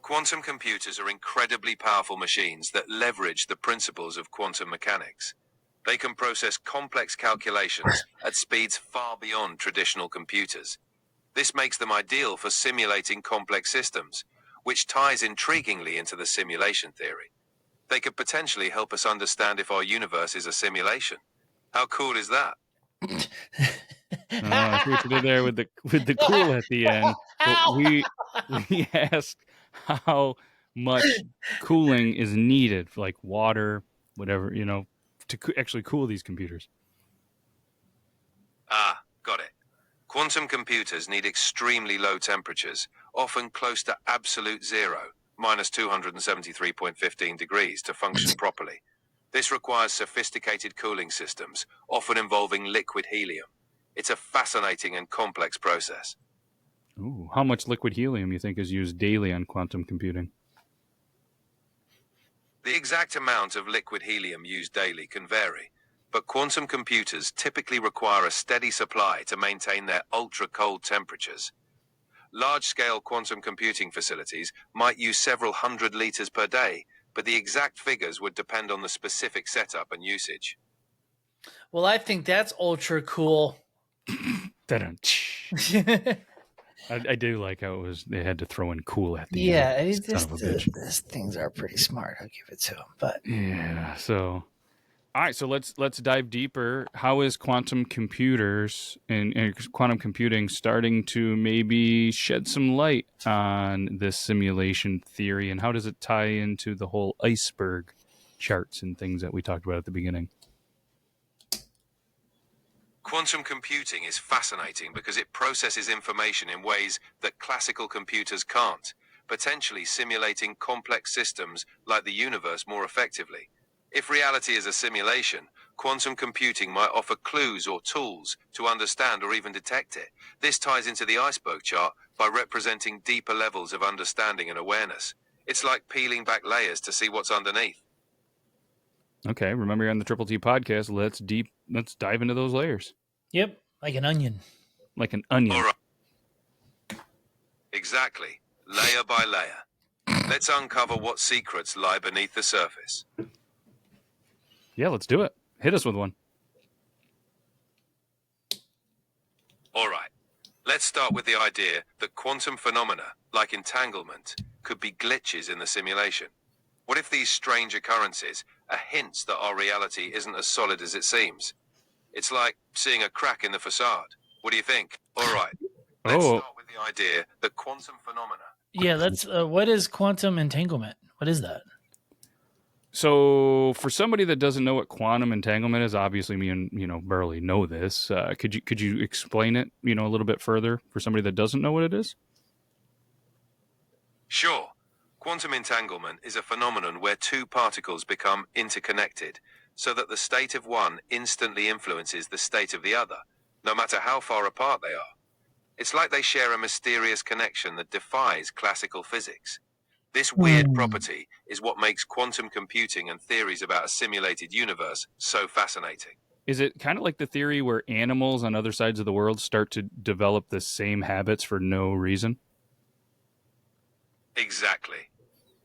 Speaker 3: Quantum computers are incredibly powerful machines that leverage the principles of quantum mechanics. They can process complex calculations at speeds far beyond traditional computers. This makes them ideal for simulating complex systems, which ties intriguingly into the simulation theory. They could potentially help us understand if our universe is a simulation. How cool is that?
Speaker 1: I see what you did there with the cool at the end. But we asked how much cooling is needed, like water, whatever, to actually cool these computers.
Speaker 3: Ah, got it. Quantum computers need extremely low temperatures, often close to absolute zero, minus 273.15 degrees, to function properly. This requires sophisticated cooling systems, often involving liquid helium. It's a fascinating and complex process.
Speaker 1: Ooh, how much liquid helium you think is used daily on quantum computing?
Speaker 3: The exact amount of liquid helium used daily can vary, but quantum computers typically require a steady supply to maintain their ultra-cold temperatures. Large-scale quantum computing facilities might use several hundred liters per day, but the exact figures would depend on the specific setup and usage.
Speaker 2: Well, I think that's ultra cool.
Speaker 1: I do like how it was. They had to throw in cool at the
Speaker 2: Yeah,
Speaker 1: end. Son of a bitch.
Speaker 2: these things are pretty smart. I'll give it to them. But
Speaker 1: Yeah. So, all right. So let's dive deeper. How is quantum computers and quantum computing starting to maybe shed some light on this simulation theory, and how does it tie into the whole iceberg charts and things that we talked about at the beginning?
Speaker 3: Quantum computing is fascinating because it processes information in ways that classical computers can't, potentially simulating complex systems like the universe more effectively. If reality is a simulation, quantum computing might offer clues or tools to understand or even detect it. This ties into the iceberg chart by representing deeper levels of understanding and awareness. It's like peeling back layers to see what's underneath.
Speaker 1: Okay. Remember, you're on the Triple T podcast. Let's dive into those layers
Speaker 2: yep, like an onion.
Speaker 1: like an onion.
Speaker 3: All right. Exactly. Layer by layer. Let's uncover what secrets lie beneath the surface.
Speaker 1: Yeah, let's do it. Hit us with one.
Speaker 3: All right. Let's start with the idea that quantum phenomena, like entanglement, could be glitches in the simulation. What if these strange occurrences are hints that our reality isn't as solid as it seems? It's like seeing a crack in the facade. What do you think? All right. Let's start with the idea that quantum phenomena.
Speaker 2: Yeah, that's what is quantum entanglement? What is that?
Speaker 1: So, for somebody that doesn't know what quantum entanglement is, obviously me and Burley know this. Could you explain it a little bit further for somebody that doesn't know what it is?
Speaker 3: Sure. Quantum entanglement is a phenomenon where two particles become interconnected, so that the state of one instantly influences the state of the other, no matter how far apart they are. It's like they share a mysterious connection that defies classical physics. This weird property is what makes quantum computing and theories about a simulated universe so fascinating.
Speaker 1: Is it kind of like the theory where animals on other sides of the world start to develop the same habits for no reason?
Speaker 3: Exactly.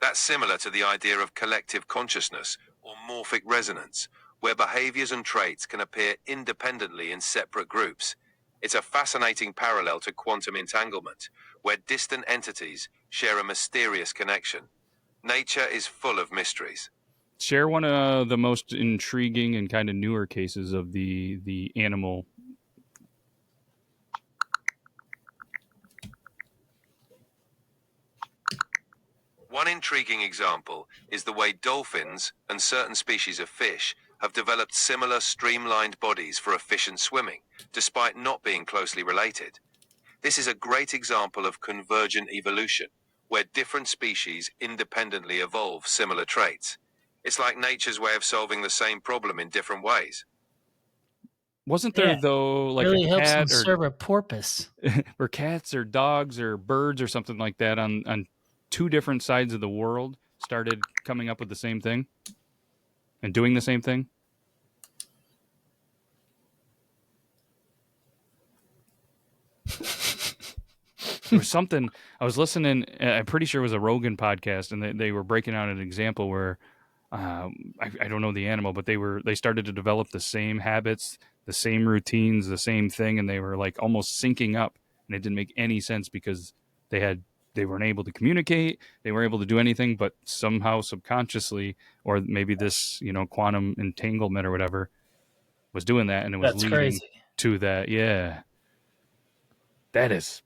Speaker 3: That's similar to the idea of collective consciousness or morphic resonance, where behaviors and traits can appear independently in separate groups. It's a fascinating parallel to quantum entanglement, where distant entities share a mysterious connection. Nature is full of mysteries.
Speaker 1: Share one of the most intriguing and kind of newer cases of the animal.
Speaker 3: One intriguing example is the way dolphins and certain species of fish have developed similar streamlined bodies for efficient swimming, despite not being closely related. This is a great example of convergent evolution, where different species independently evolve similar traits. It's like nature's way of solving the same problem in different ways.
Speaker 1: Wasn't there,
Speaker 2: Yeah,
Speaker 1: though, like
Speaker 2: really
Speaker 1: a
Speaker 2: helps them
Speaker 1: cat or
Speaker 2: serve a porpoise.
Speaker 1: or cats or dogs or birds or something like that on two different sides of the world started coming up with the same thing and doing the same thing? There was something I was listening. I'm pretty sure it was a Rogan podcast, and they were breaking out an example where I don't know the animal, but they started to develop the same habits, the same routines, the same thing, and they were like almost syncing up, and it didn't make any sense because they weren't able to communicate, they weren't able to do anything, but somehow subconsciously, or maybe this quantum entanglement or whatever was doing that, and it was
Speaker 2: That's
Speaker 1: leading
Speaker 2: crazy.
Speaker 1: to that. Yeah, that is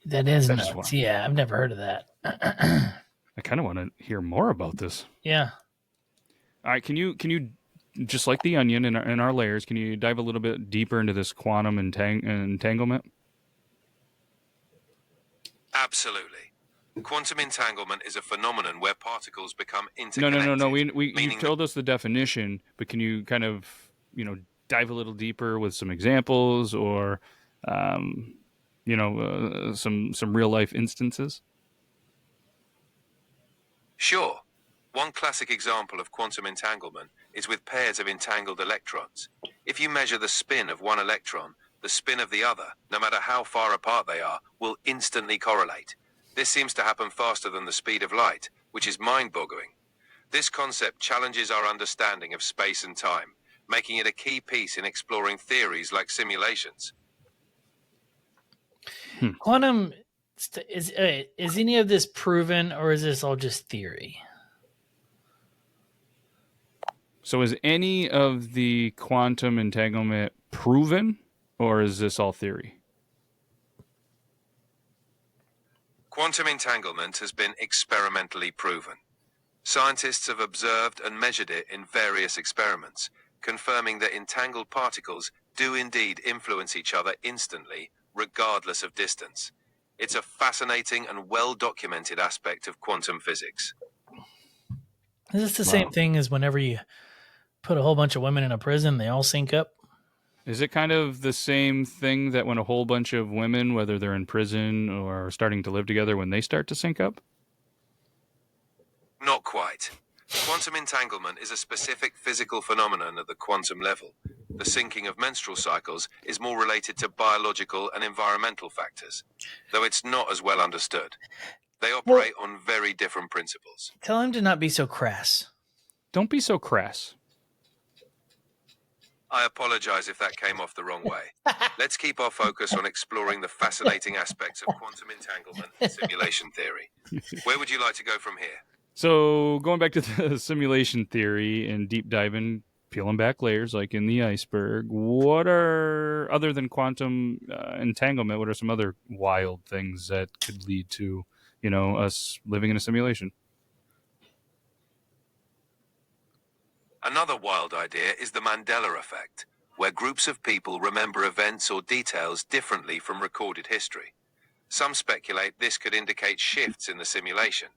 Speaker 2: That is
Speaker 1: that is
Speaker 2: nuts.
Speaker 1: one.
Speaker 2: Yeah, I've never heard of that.
Speaker 1: I kind of want to hear more about this.
Speaker 2: Yeah.
Speaker 1: All right, can you just like the onion in our layers, can you dive a little bit deeper into this quantum entanglement?
Speaker 3: Absolutely. Quantum entanglement is a phenomenon where particles become interconnected.
Speaker 1: No. You
Speaker 3: meaning
Speaker 1: told us the definition, but can you kind of dive a little deeper with some examples or, some real life instances?
Speaker 3: Sure. One classic example of quantum entanglement is with pairs of entangled electrons. If you measure the spin of one electron, the spin of the other, no matter how far apart they are, will instantly correlate. This seems to happen faster than the speed of light, which is mind-boggling. This concept challenges our understanding of space and time, making it a key piece in exploring theories like simulations.
Speaker 2: Quantum is any of this proven, or is this all just theory?
Speaker 1: So is any of the quantum entanglement proven, or is this all theory?
Speaker 3: Quantum entanglement has been experimentally proven. Scientists have observed and measured it in various experiments, confirming that entangled particles do indeed influence each other instantly, regardless of distance. It's a fascinating and well-documented aspect of quantum physics.
Speaker 2: Is this the same thing as whenever you put a whole bunch of women in a prison, they all sync up?
Speaker 1: Is it kind of the same thing that when a whole bunch of women, whether they're in prison or starting to live together, when they start to sync up?
Speaker 3: Not quite. Quantum entanglement is a specific physical phenomenon at the quantum level. The syncing of menstrual cycles is more related to biological and environmental factors, though it's not as well understood. They operate on very different principles.
Speaker 2: Tell him to not be so crass.
Speaker 1: Don't be so crass.
Speaker 3: I apologize if that came off the wrong way. Let's keep our focus on exploring the fascinating aspects of quantum entanglement and simulation theory. Where would you like to go from here?
Speaker 1: So going back to the simulation theory and deep diving, peeling back layers like in the iceberg, what are, other than quantum entanglement, what are some other wild things that could lead to, us living in a simulation?
Speaker 3: Another wild idea is the Mandela effect, where groups of people remember events or details differently from recorded history. Some speculate this could indicate shifts in the simulation.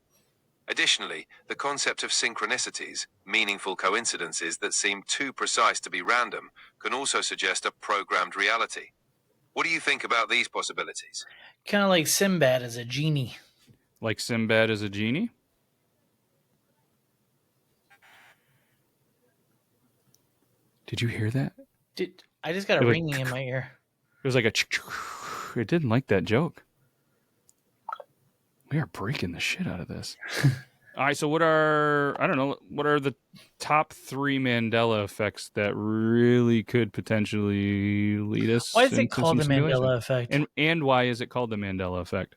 Speaker 3: Additionally, the concept of synchronicities, meaningful coincidences that seem too precise to be random, can also suggest a programmed reality. What do you think about these possibilities?
Speaker 2: Kind of like Sinbad as a genie.
Speaker 1: Like Sinbad as a genie? Did you hear that?
Speaker 2: I just got a ringing in my ear.
Speaker 1: It was like a... It didn't like that joke. We are breaking the shit out of this. All right, so what are the top 3 Mandela effects that really could potentially lead us?
Speaker 2: Why is it called the Mandela effect?
Speaker 1: And why is it called the Mandela effect?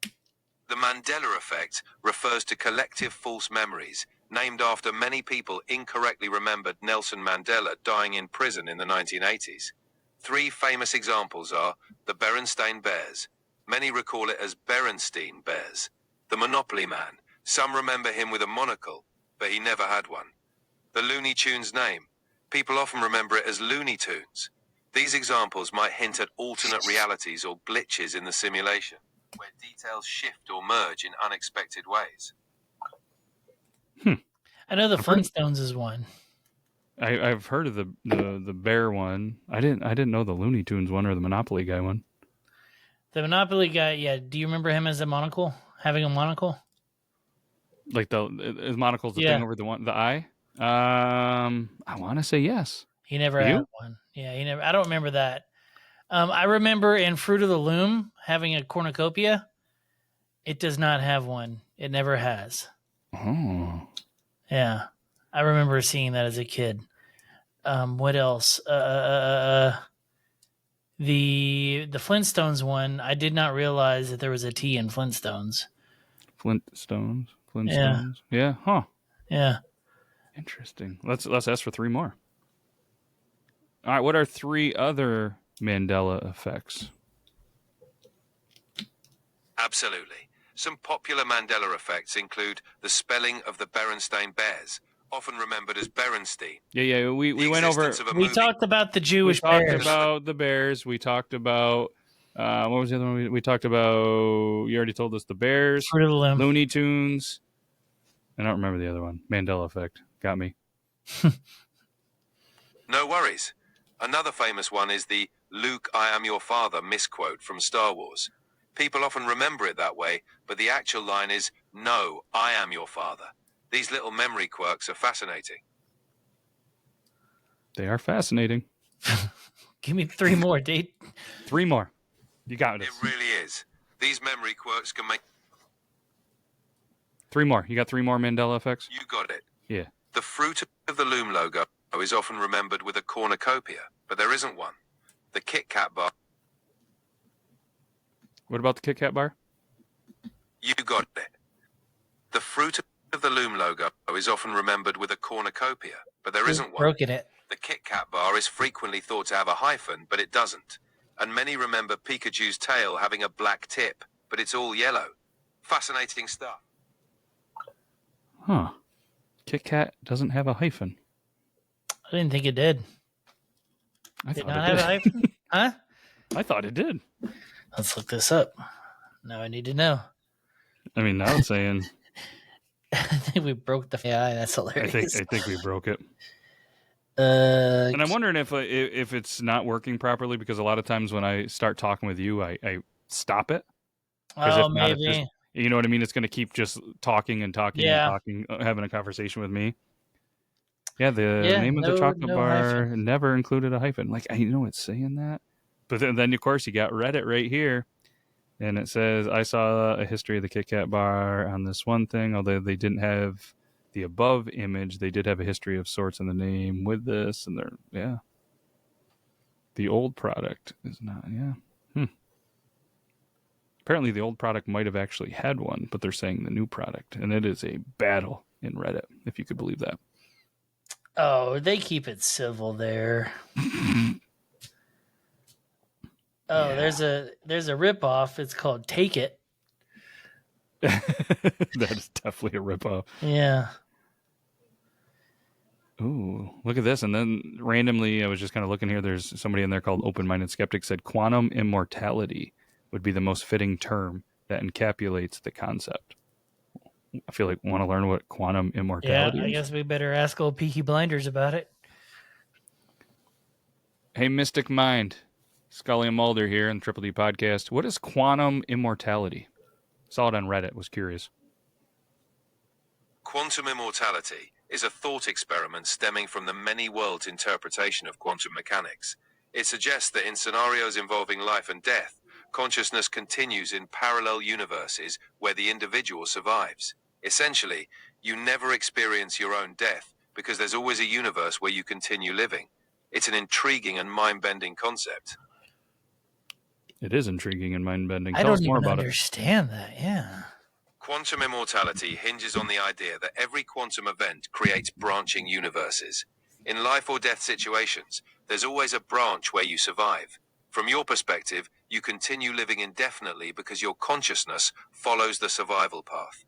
Speaker 3: The Mandela effect refers to collective false memories, named after many people incorrectly remembered Nelson Mandela dying in prison in the 1980s. 3 famous examples are the Berenstain Bears. Many recall it as Berenstein Bears. The Monopoly Man. Some remember him with a monocle, but he never had one. The Looney Tunes name. People often remember it as Looney Tunes. These examples might hint at alternate realities or glitches in the simulation, where details shift or merge in unexpected ways.
Speaker 2: I know the Flintstones is one.
Speaker 1: I've heard of the bear one. I didn't know the Looney Tunes one or the Monopoly guy one.
Speaker 2: The Monopoly guy, yeah. Do you remember him as a monocle? Having a monocle?
Speaker 1: Like his monocle's the thing over the eye? I want to say yes.
Speaker 2: He never had one. Yeah, he never. I don't remember that. I remember in Fruit of the Loom having a cornucopia. It does not have one. It never has.
Speaker 1: Oh.
Speaker 2: Yeah. I remember seeing that as a kid. What else? The Flintstones one, I did not realize that there was a T in Flintstones.
Speaker 1: Flintstones. Yeah. Huh.
Speaker 2: Yeah.
Speaker 1: Interesting. Let's ask for 3 more. All right. What are 3 other Mandela effects?
Speaker 3: Absolutely. Some popular Mandela effects include the spelling of the Berenstain Bears, often remembered as Berenstein.
Speaker 1: Yeah. We went over.
Speaker 2: We talked about the Jewish
Speaker 1: bears. We
Speaker 2: talked
Speaker 1: about the bears. We talked about what was the other one? We talked about. You already told us the bears,
Speaker 2: Fruit of the Loom.
Speaker 1: Looney Tunes. I don't remember the other one. Mandela effect got me.
Speaker 3: No worries. Another famous one is the Luke, I am your father misquote from Star Wars. People often remember it that way, but the actual line is, no, I am your father. These little memory quirks are fascinating.
Speaker 1: They are fascinating.
Speaker 2: Give me 3 more, dude.
Speaker 1: 3 more. You got it.
Speaker 3: It really is. These memory quirks can make...
Speaker 1: 3 more. You got 3 more Mandela effects?
Speaker 3: You got it.
Speaker 1: Yeah.
Speaker 3: The fruit of the loom logo is often remembered with a cornucopia, but there isn't one. The Kit Kat bar...
Speaker 1: What about the Kit Kat bar?
Speaker 3: You got it. The fruit of the loom logo is often remembered with a cornucopia, but there isn't one.
Speaker 2: Broken it.
Speaker 3: The Kit Kat bar is frequently thought to have a hyphen, but it doesn't. And many remember Pikachu's tail having a black tip, but it's all yellow. Fascinating stuff.
Speaker 1: Huh. Kit Kat doesn't have a hyphen.
Speaker 2: I didn't think it did.
Speaker 1: I
Speaker 2: Did
Speaker 1: thought
Speaker 2: not
Speaker 1: it
Speaker 2: have
Speaker 1: did.
Speaker 2: a hyphen? Huh?
Speaker 1: I thought it did.
Speaker 2: Let's look this up. Now I need to know.
Speaker 1: I mean, now it's saying...
Speaker 2: I think we broke the AI. That's hilarious.
Speaker 1: I think we broke it.
Speaker 2: And
Speaker 1: And I'm wondering if it's not working properly, because a lot of times when I start talking with you, I stop it. Because
Speaker 2: oh,
Speaker 1: if not, it's
Speaker 2: maybe.
Speaker 1: just, you know what I mean? It's going to keep just talking and talking and
Speaker 2: Yeah.
Speaker 1: talking, having a conversation with me. Yeah, the
Speaker 2: Yeah,
Speaker 1: name of the
Speaker 2: no-
Speaker 1: chocolate
Speaker 2: no
Speaker 1: bar
Speaker 2: hyphen.
Speaker 1: never included a hyphen. Like, I know it's saying that. But then, of course, you got Reddit right here. And it says, I saw a history of the Kit Kat bar on this one thing. Although they didn't have the above image, they did have a history of sorts in the name with this. And they're, yeah. The old product is not, yeah. Apparently the old product might have actually had one, but they're saying the new product. And it is a battle in Reddit, if you could believe that.
Speaker 2: Oh, they keep it civil there. Oh,
Speaker 1: Yeah.
Speaker 2: there's a ripoff. It's called Take It.
Speaker 1: That is definitely a ripoff.
Speaker 2: Yeah.
Speaker 1: Ooh, look at this. And then randomly, I was just kind of looking here. There's somebody in there called Open Minded Skeptic said quantum immortality would be the most fitting term that encapsulates the concept. I feel like want to learn what quantum
Speaker 2: Yeah,
Speaker 1: immortality
Speaker 2: I
Speaker 1: is.
Speaker 2: guess we better ask old Peaky Blinders about it.
Speaker 1: Hey, Mystic Mind, Scully and Mulder here in the Triple D podcast. What is quantum immortality? Saw it on Reddit, was curious.
Speaker 3: Quantum immortality is a thought experiment stemming from the many worlds interpretation of quantum mechanics. It suggests that in scenarios involving life and death, consciousness continues in parallel universes where the individual survives. Essentially, you never experience your own death because there's always a universe where you continue living. It's an intriguing and mind-bending concept.
Speaker 1: It is intriguing and mind-bending.
Speaker 2: I
Speaker 1: Tell us
Speaker 2: don't
Speaker 1: more
Speaker 2: even
Speaker 1: about it.
Speaker 2: understand that. Yeah.
Speaker 3: Quantum immortality hinges on the idea that every quantum event creates branching universes. In life or death situations, there's always a branch where you survive. From your perspective, you continue living indefinitely because your consciousness follows the survival path.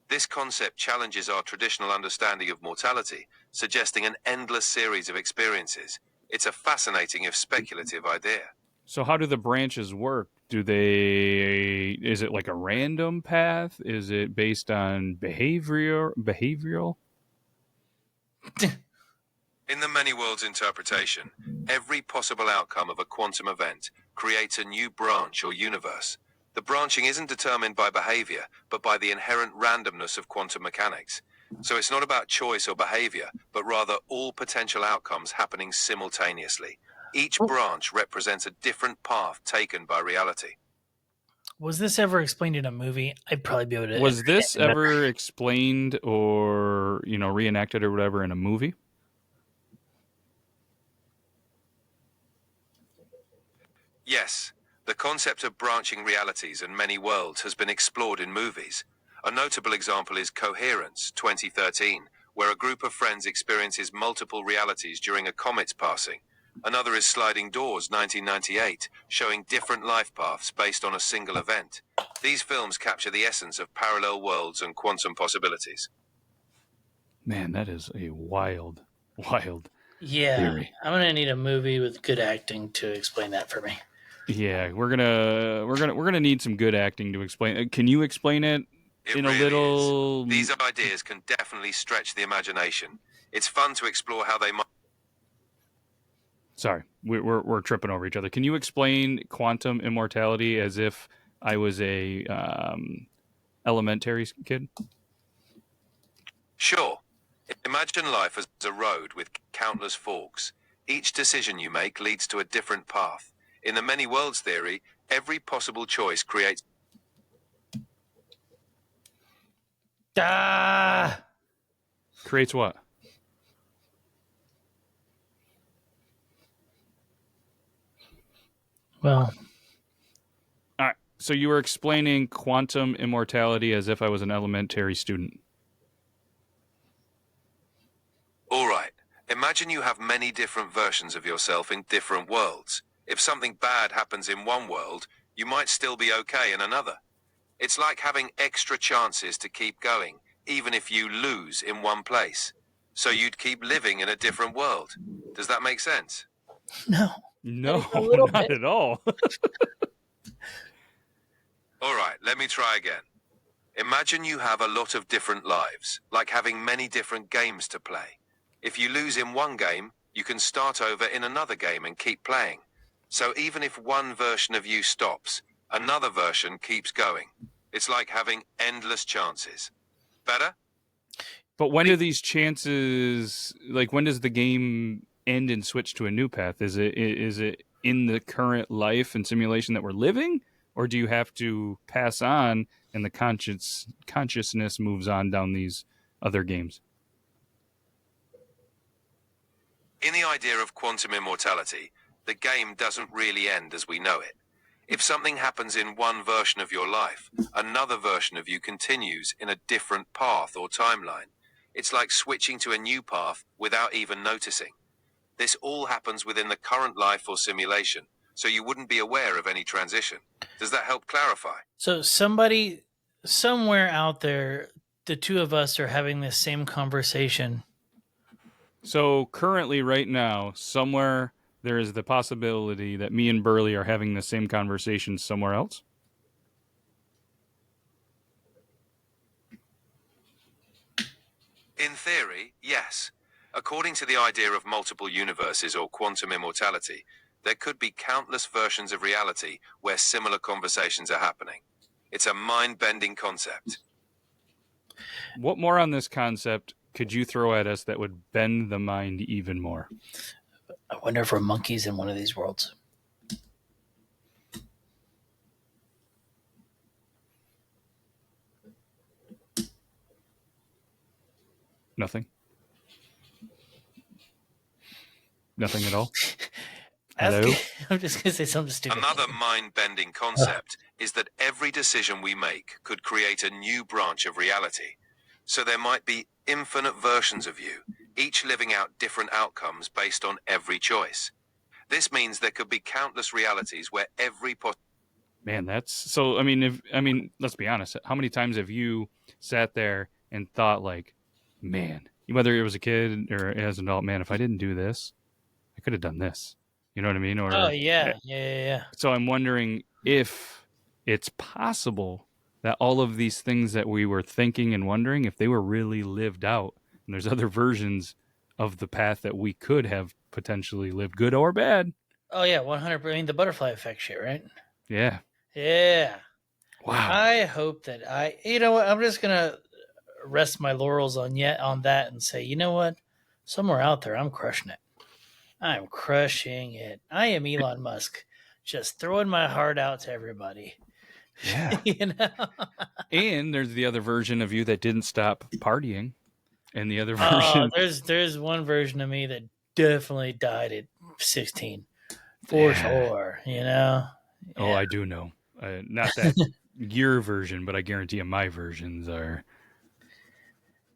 Speaker 3: This concept challenges our traditional understanding of mortality, suggesting an endless series of experiences. It's a fascinating if speculative idea.
Speaker 1: So how do the branches work? Is it like a random path? Is it based on behavioral?
Speaker 3: In the many worlds interpretation, every possible outcome of a quantum event creates a new branch or universe. The branching isn't determined by behavior, but by the inherent randomness of quantum mechanics. So it's not about choice or behavior, but rather all potential outcomes happening simultaneously. Each branch represents a different path taken by reality.
Speaker 2: Was this ever explained in a movie? I'd probably be able to.
Speaker 1: Was this ever explained or, reenacted or whatever in a movie?
Speaker 3: Yes, the concept of branching realities and many worlds has been explored in movies. A notable example is Coherence, 2013, where a group of friends experiences multiple realities during a comet's passing. Another is Sliding Doors, 1998, showing different life paths based on a single event. These films capture the essence of parallel worlds and quantum possibilities.
Speaker 1: Man, that is a wild
Speaker 2: Yeah,
Speaker 1: theory.
Speaker 2: I'm gonna need a movie with good acting to explain that for me.
Speaker 1: Yeah, we're gonna need some good acting to explain. Can you explain it
Speaker 3: It
Speaker 1: in
Speaker 3: really
Speaker 1: a little?
Speaker 3: is. These ideas can definitely stretch the imagination. It's fun to explore how they might.
Speaker 1: Sorry, we're tripping over each other. Can you explain quantum immortality as if I was a elementary kid?
Speaker 3: Sure. Imagine life as a road with countless forks. Each decision you make leads to a different path. In the many worlds theory, every possible choice creates.
Speaker 1: Creates what?
Speaker 2: Well,
Speaker 1: All right. So you were explaining quantum immortality as if I was an elementary student.
Speaker 3: All right. Imagine you have many different versions of yourself in different worlds. If something bad happens in one world, you might still be okay in another. It's like having extra chances to keep going, even if you lose in one place. So you'd keep living in a different world. Does that make sense?
Speaker 2: no.
Speaker 1: No,
Speaker 2: A little
Speaker 1: not
Speaker 2: bit.
Speaker 1: at all.
Speaker 3: All right, let me try again. Imagine you have a lot of different lives, like having many different games to play. If you lose in one game, you can start over in another game and keep playing. So even if one version of you stops, another version keeps going. It's like having endless chances. Better?
Speaker 1: But when do these chances, like when does the game end and switch to a new path? Is it in the current life and simulation that we're living, or do you have to pass on and the consciousness moves on down these other games?
Speaker 3: In the idea of quantum immortality, the game doesn't really end as we know it. If something happens in one version of your life, another version of you continues in a different path or timeline. It's like switching to a new path without even noticing. This all happens within the current life or simulation, so you wouldn't be aware of any transition. Does that help clarify?
Speaker 2: So somebody somewhere out there, the two of us are having this same conversation.
Speaker 1: So currently, right now, somewhere there is the possibility that me and Burley are having the same conversation somewhere else.
Speaker 3: In theory, yes. According to the idea of multiple universes or quantum immortality, there could be countless versions of reality where similar conversations are happening. It's a mind-bending concept.
Speaker 1: What more on this concept could you throw at us that would bend the mind even more?
Speaker 2: I wonder if we're monkeys in one of these worlds.
Speaker 1: Nothing. Nothing at all. Hello?
Speaker 2: I'm just going to say something stupid.
Speaker 3: Another mind-bending concept is that every decision we make could create a new branch of reality. So there might be infinite versions of you, each living out different outcomes based on every choice. This means there could be countless realities where every
Speaker 1: Man, that's so. I mean, let's be honest. How many times have you sat there and thought, like, man, whether it was a kid or as an adult, man, if I didn't do this, I could have done this. You know what I mean? Or
Speaker 2: Oh, yeah.
Speaker 1: So I'm wondering if it's possible that all of these things that we were thinking and wondering, if they were really lived out, and there's other versions of the path that we could have potentially lived, good or bad.
Speaker 2: Oh, yeah, 100%. I mean, the butterfly effect shit, right?
Speaker 1: Yeah.
Speaker 2: Yeah.
Speaker 1: Wow.
Speaker 2: I hope that you know what, I'm just going to rest my laurels on that and say, you know what? Somewhere out there, I'm crushing it. I'm crushing it. I am Elon Musk, just throwing my heart out to everybody.
Speaker 1: Yeah.
Speaker 2: You know?
Speaker 1: And there's the other version of you that didn't stop partying. And the other
Speaker 2: Oh,
Speaker 1: version.
Speaker 2: there's one version of me that definitely died at 16. For sure, you know?
Speaker 1: Oh, I do know. Not that your version, but I guarantee you my versions are.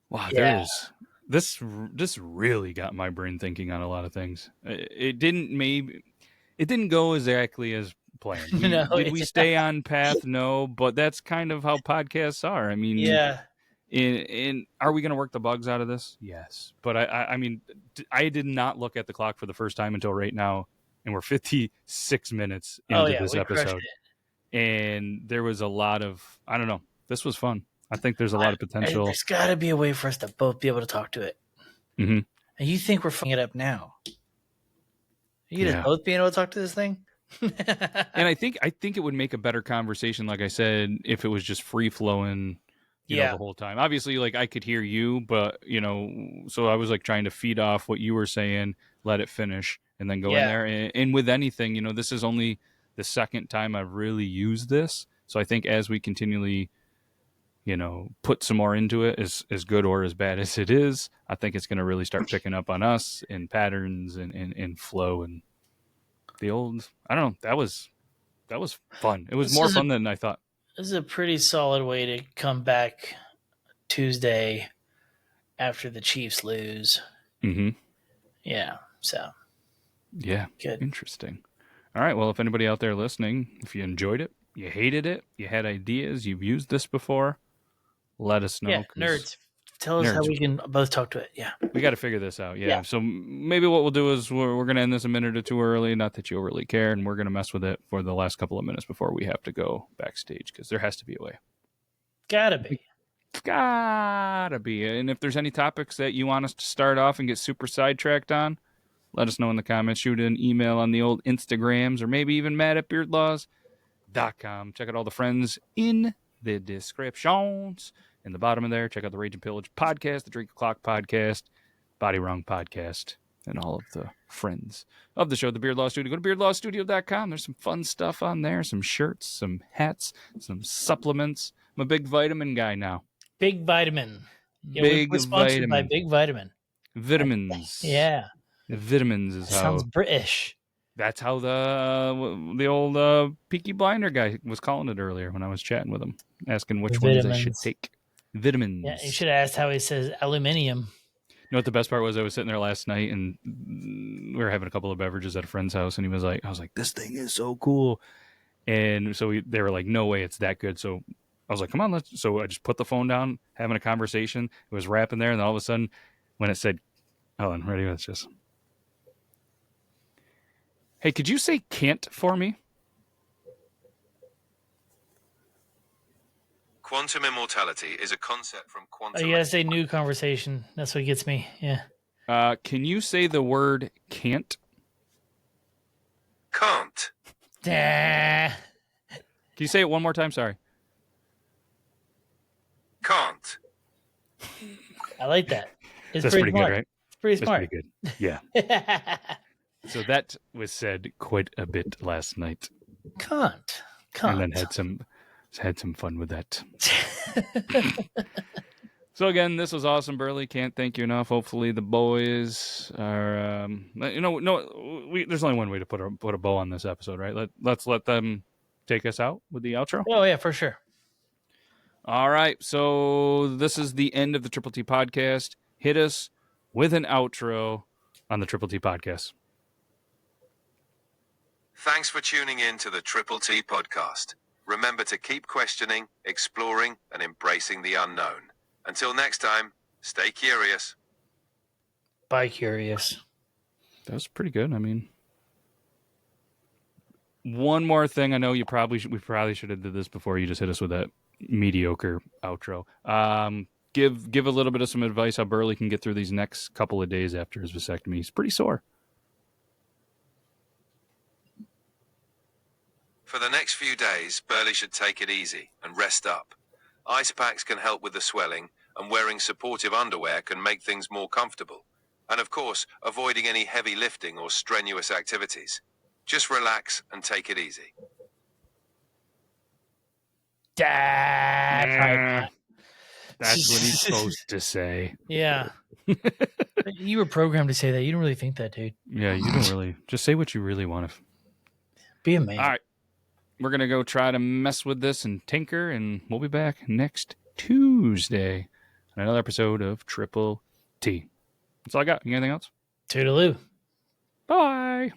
Speaker 1: Wow,
Speaker 2: Yeah.
Speaker 1: this really got my brain thinking on a lot of things. It didn't go exactly as planned.
Speaker 2: No,
Speaker 1: Did we stay on path? No, but that's kind of how podcasts are. I mean,
Speaker 2: yeah.
Speaker 1: in are we going to work the bugs out of this? Yes, but I mean, I did not look at the clock for the first time until right now, and we're 56 minutes into this
Speaker 2: We crushed
Speaker 1: episode, and there was a lot of, I don't know. This was fun. I think there's a lot of potential.
Speaker 2: There's got to be a way for us to both be able to talk to it.
Speaker 1: Mm-hmm.
Speaker 2: And you think we're fucking it up now? You just both being able to talk to this thing.
Speaker 1: And I think it would make a better conversation, like I said, if it was just free flowing, you know, the whole time. Obviously, like I could hear you, but you know, so I was like trying to feed off what you were saying, let it finish, and then go in there. And with anything, you know, this is only the second time I've really used this, so I think as we continually, you know, put some more into it, as good or as bad as it is, I think it's going to really start picking up on us in patterns and flow and the old. I don't know. That was fun. It was more fun than I thought.
Speaker 2: This is a pretty solid way to come back Tuesday after the Chiefs lose.
Speaker 1: Mm-hmm.
Speaker 2: Yeah. So.
Speaker 1: Yeah.
Speaker 2: Good.
Speaker 1: Interesting. All right. Well, if anybody out there listening, if you enjoyed it, you hated it, you had ideas, you've used this before, let us know.
Speaker 2: Yeah, nerds. Tell us how we can both talk to it. Yeah.
Speaker 1: We got to figure this out. Yeah. So maybe what we'll do is we're going to end this a minute or two early. Not that you'll really care. And we're going to mess with it for the last couple of minutes before we have to go backstage, because there has to be a way.
Speaker 2: Gotta be.
Speaker 1: Gotta be. And if there's any topics that you want us to start off and get super sidetracked on, let us know in the comments. Shoot an email on the old Instagrams, or maybe even matt@beardlaws.com. Check out all the friends in the descriptions. In the bottom of there, check out the Rage and Pillage podcast, the Drink O'Clock podcast, Body Wrong podcast, and all of the friends of the show, the Beard Law Studio. Go to beardlawstudio.com. There's some fun stuff on there, some shirts, some hats, some supplements. I'm a big vitamin guy now.
Speaker 2: Big Vitamin. Yeah,
Speaker 1: big
Speaker 2: we're sponsored
Speaker 1: vitamin.
Speaker 2: by Big Vitamin.
Speaker 1: Vitamins.
Speaker 2: Yeah.
Speaker 1: Vitamins is how.
Speaker 2: Sounds British.
Speaker 1: That's how the old Peaky Blinder guy was calling it earlier when I was chatting with him, asking which ones I should take. Vitamins.
Speaker 2: Yeah, you should have asked how he says aluminium.
Speaker 1: You know what the best part was? I was sitting there last night and we were having a couple of beverages at a friend's house, and I was like, this thing is so cool. And so they were like, no way, it's that good. So I was like, come on, so I just put the phone down, having a conversation. It was rapping there, and then all of a sudden, when it said, hold on, ready? Let's just. Hey, could you say can't for me?
Speaker 3: Quantum immortality is a concept from quantum.
Speaker 2: Oh, you gotta say new conversation. That's what gets me. Yeah.
Speaker 1: Can you say the word can't?
Speaker 3: Can't.
Speaker 2: Can
Speaker 1: you say it one more time? Sorry.
Speaker 3: Can't.
Speaker 2: I like that.
Speaker 1: That's pretty good, right?
Speaker 2: It's pretty smart.
Speaker 1: That's pretty good. Yeah. So that was said quite a bit last night.
Speaker 2: Can't.
Speaker 1: And then had some fun with that. So again, this was awesome, Burley. Can't thank you enough. Hopefully the boys are, there's only one way to put a bow on this episode, right? Let's let them take us out with the outro.
Speaker 2: Oh yeah, for sure.
Speaker 1: All right. So this is the end of the Triple T podcast. Hit us with an outro on the Triple T podcast.
Speaker 3: Thanks for tuning in to the Triple T podcast. Remember to keep questioning, exploring, and embracing the unknown. Until next time, stay curious.
Speaker 2: Bye, curious.
Speaker 1: That was pretty good. I mean, one more thing. I know we probably should have did this before you just hit us with that mediocre outro. Give a little bit of some advice how Burley can get through these next couple of days after his vasectomy. He's pretty sore.
Speaker 3: For the next few days, Burley should take it easy and rest up. Ice packs can help with the swelling, and wearing supportive underwear can make things more comfortable. And of course, avoiding any heavy lifting or strenuous activities. Just relax and take it easy.
Speaker 2: That's
Speaker 1: what he's supposed to say.
Speaker 2: Yeah. You were programmed to say that. You don't really think that, dude.
Speaker 1: Yeah, you don't really. Just say what you really want to.
Speaker 2: Be a man.
Speaker 1: All right. We're going to go try to mess with this and tinker, and we'll be back next Tuesday on another episode of Triple T. That's all I got. You got anything else?
Speaker 2: Toodaloo.
Speaker 1: Bye.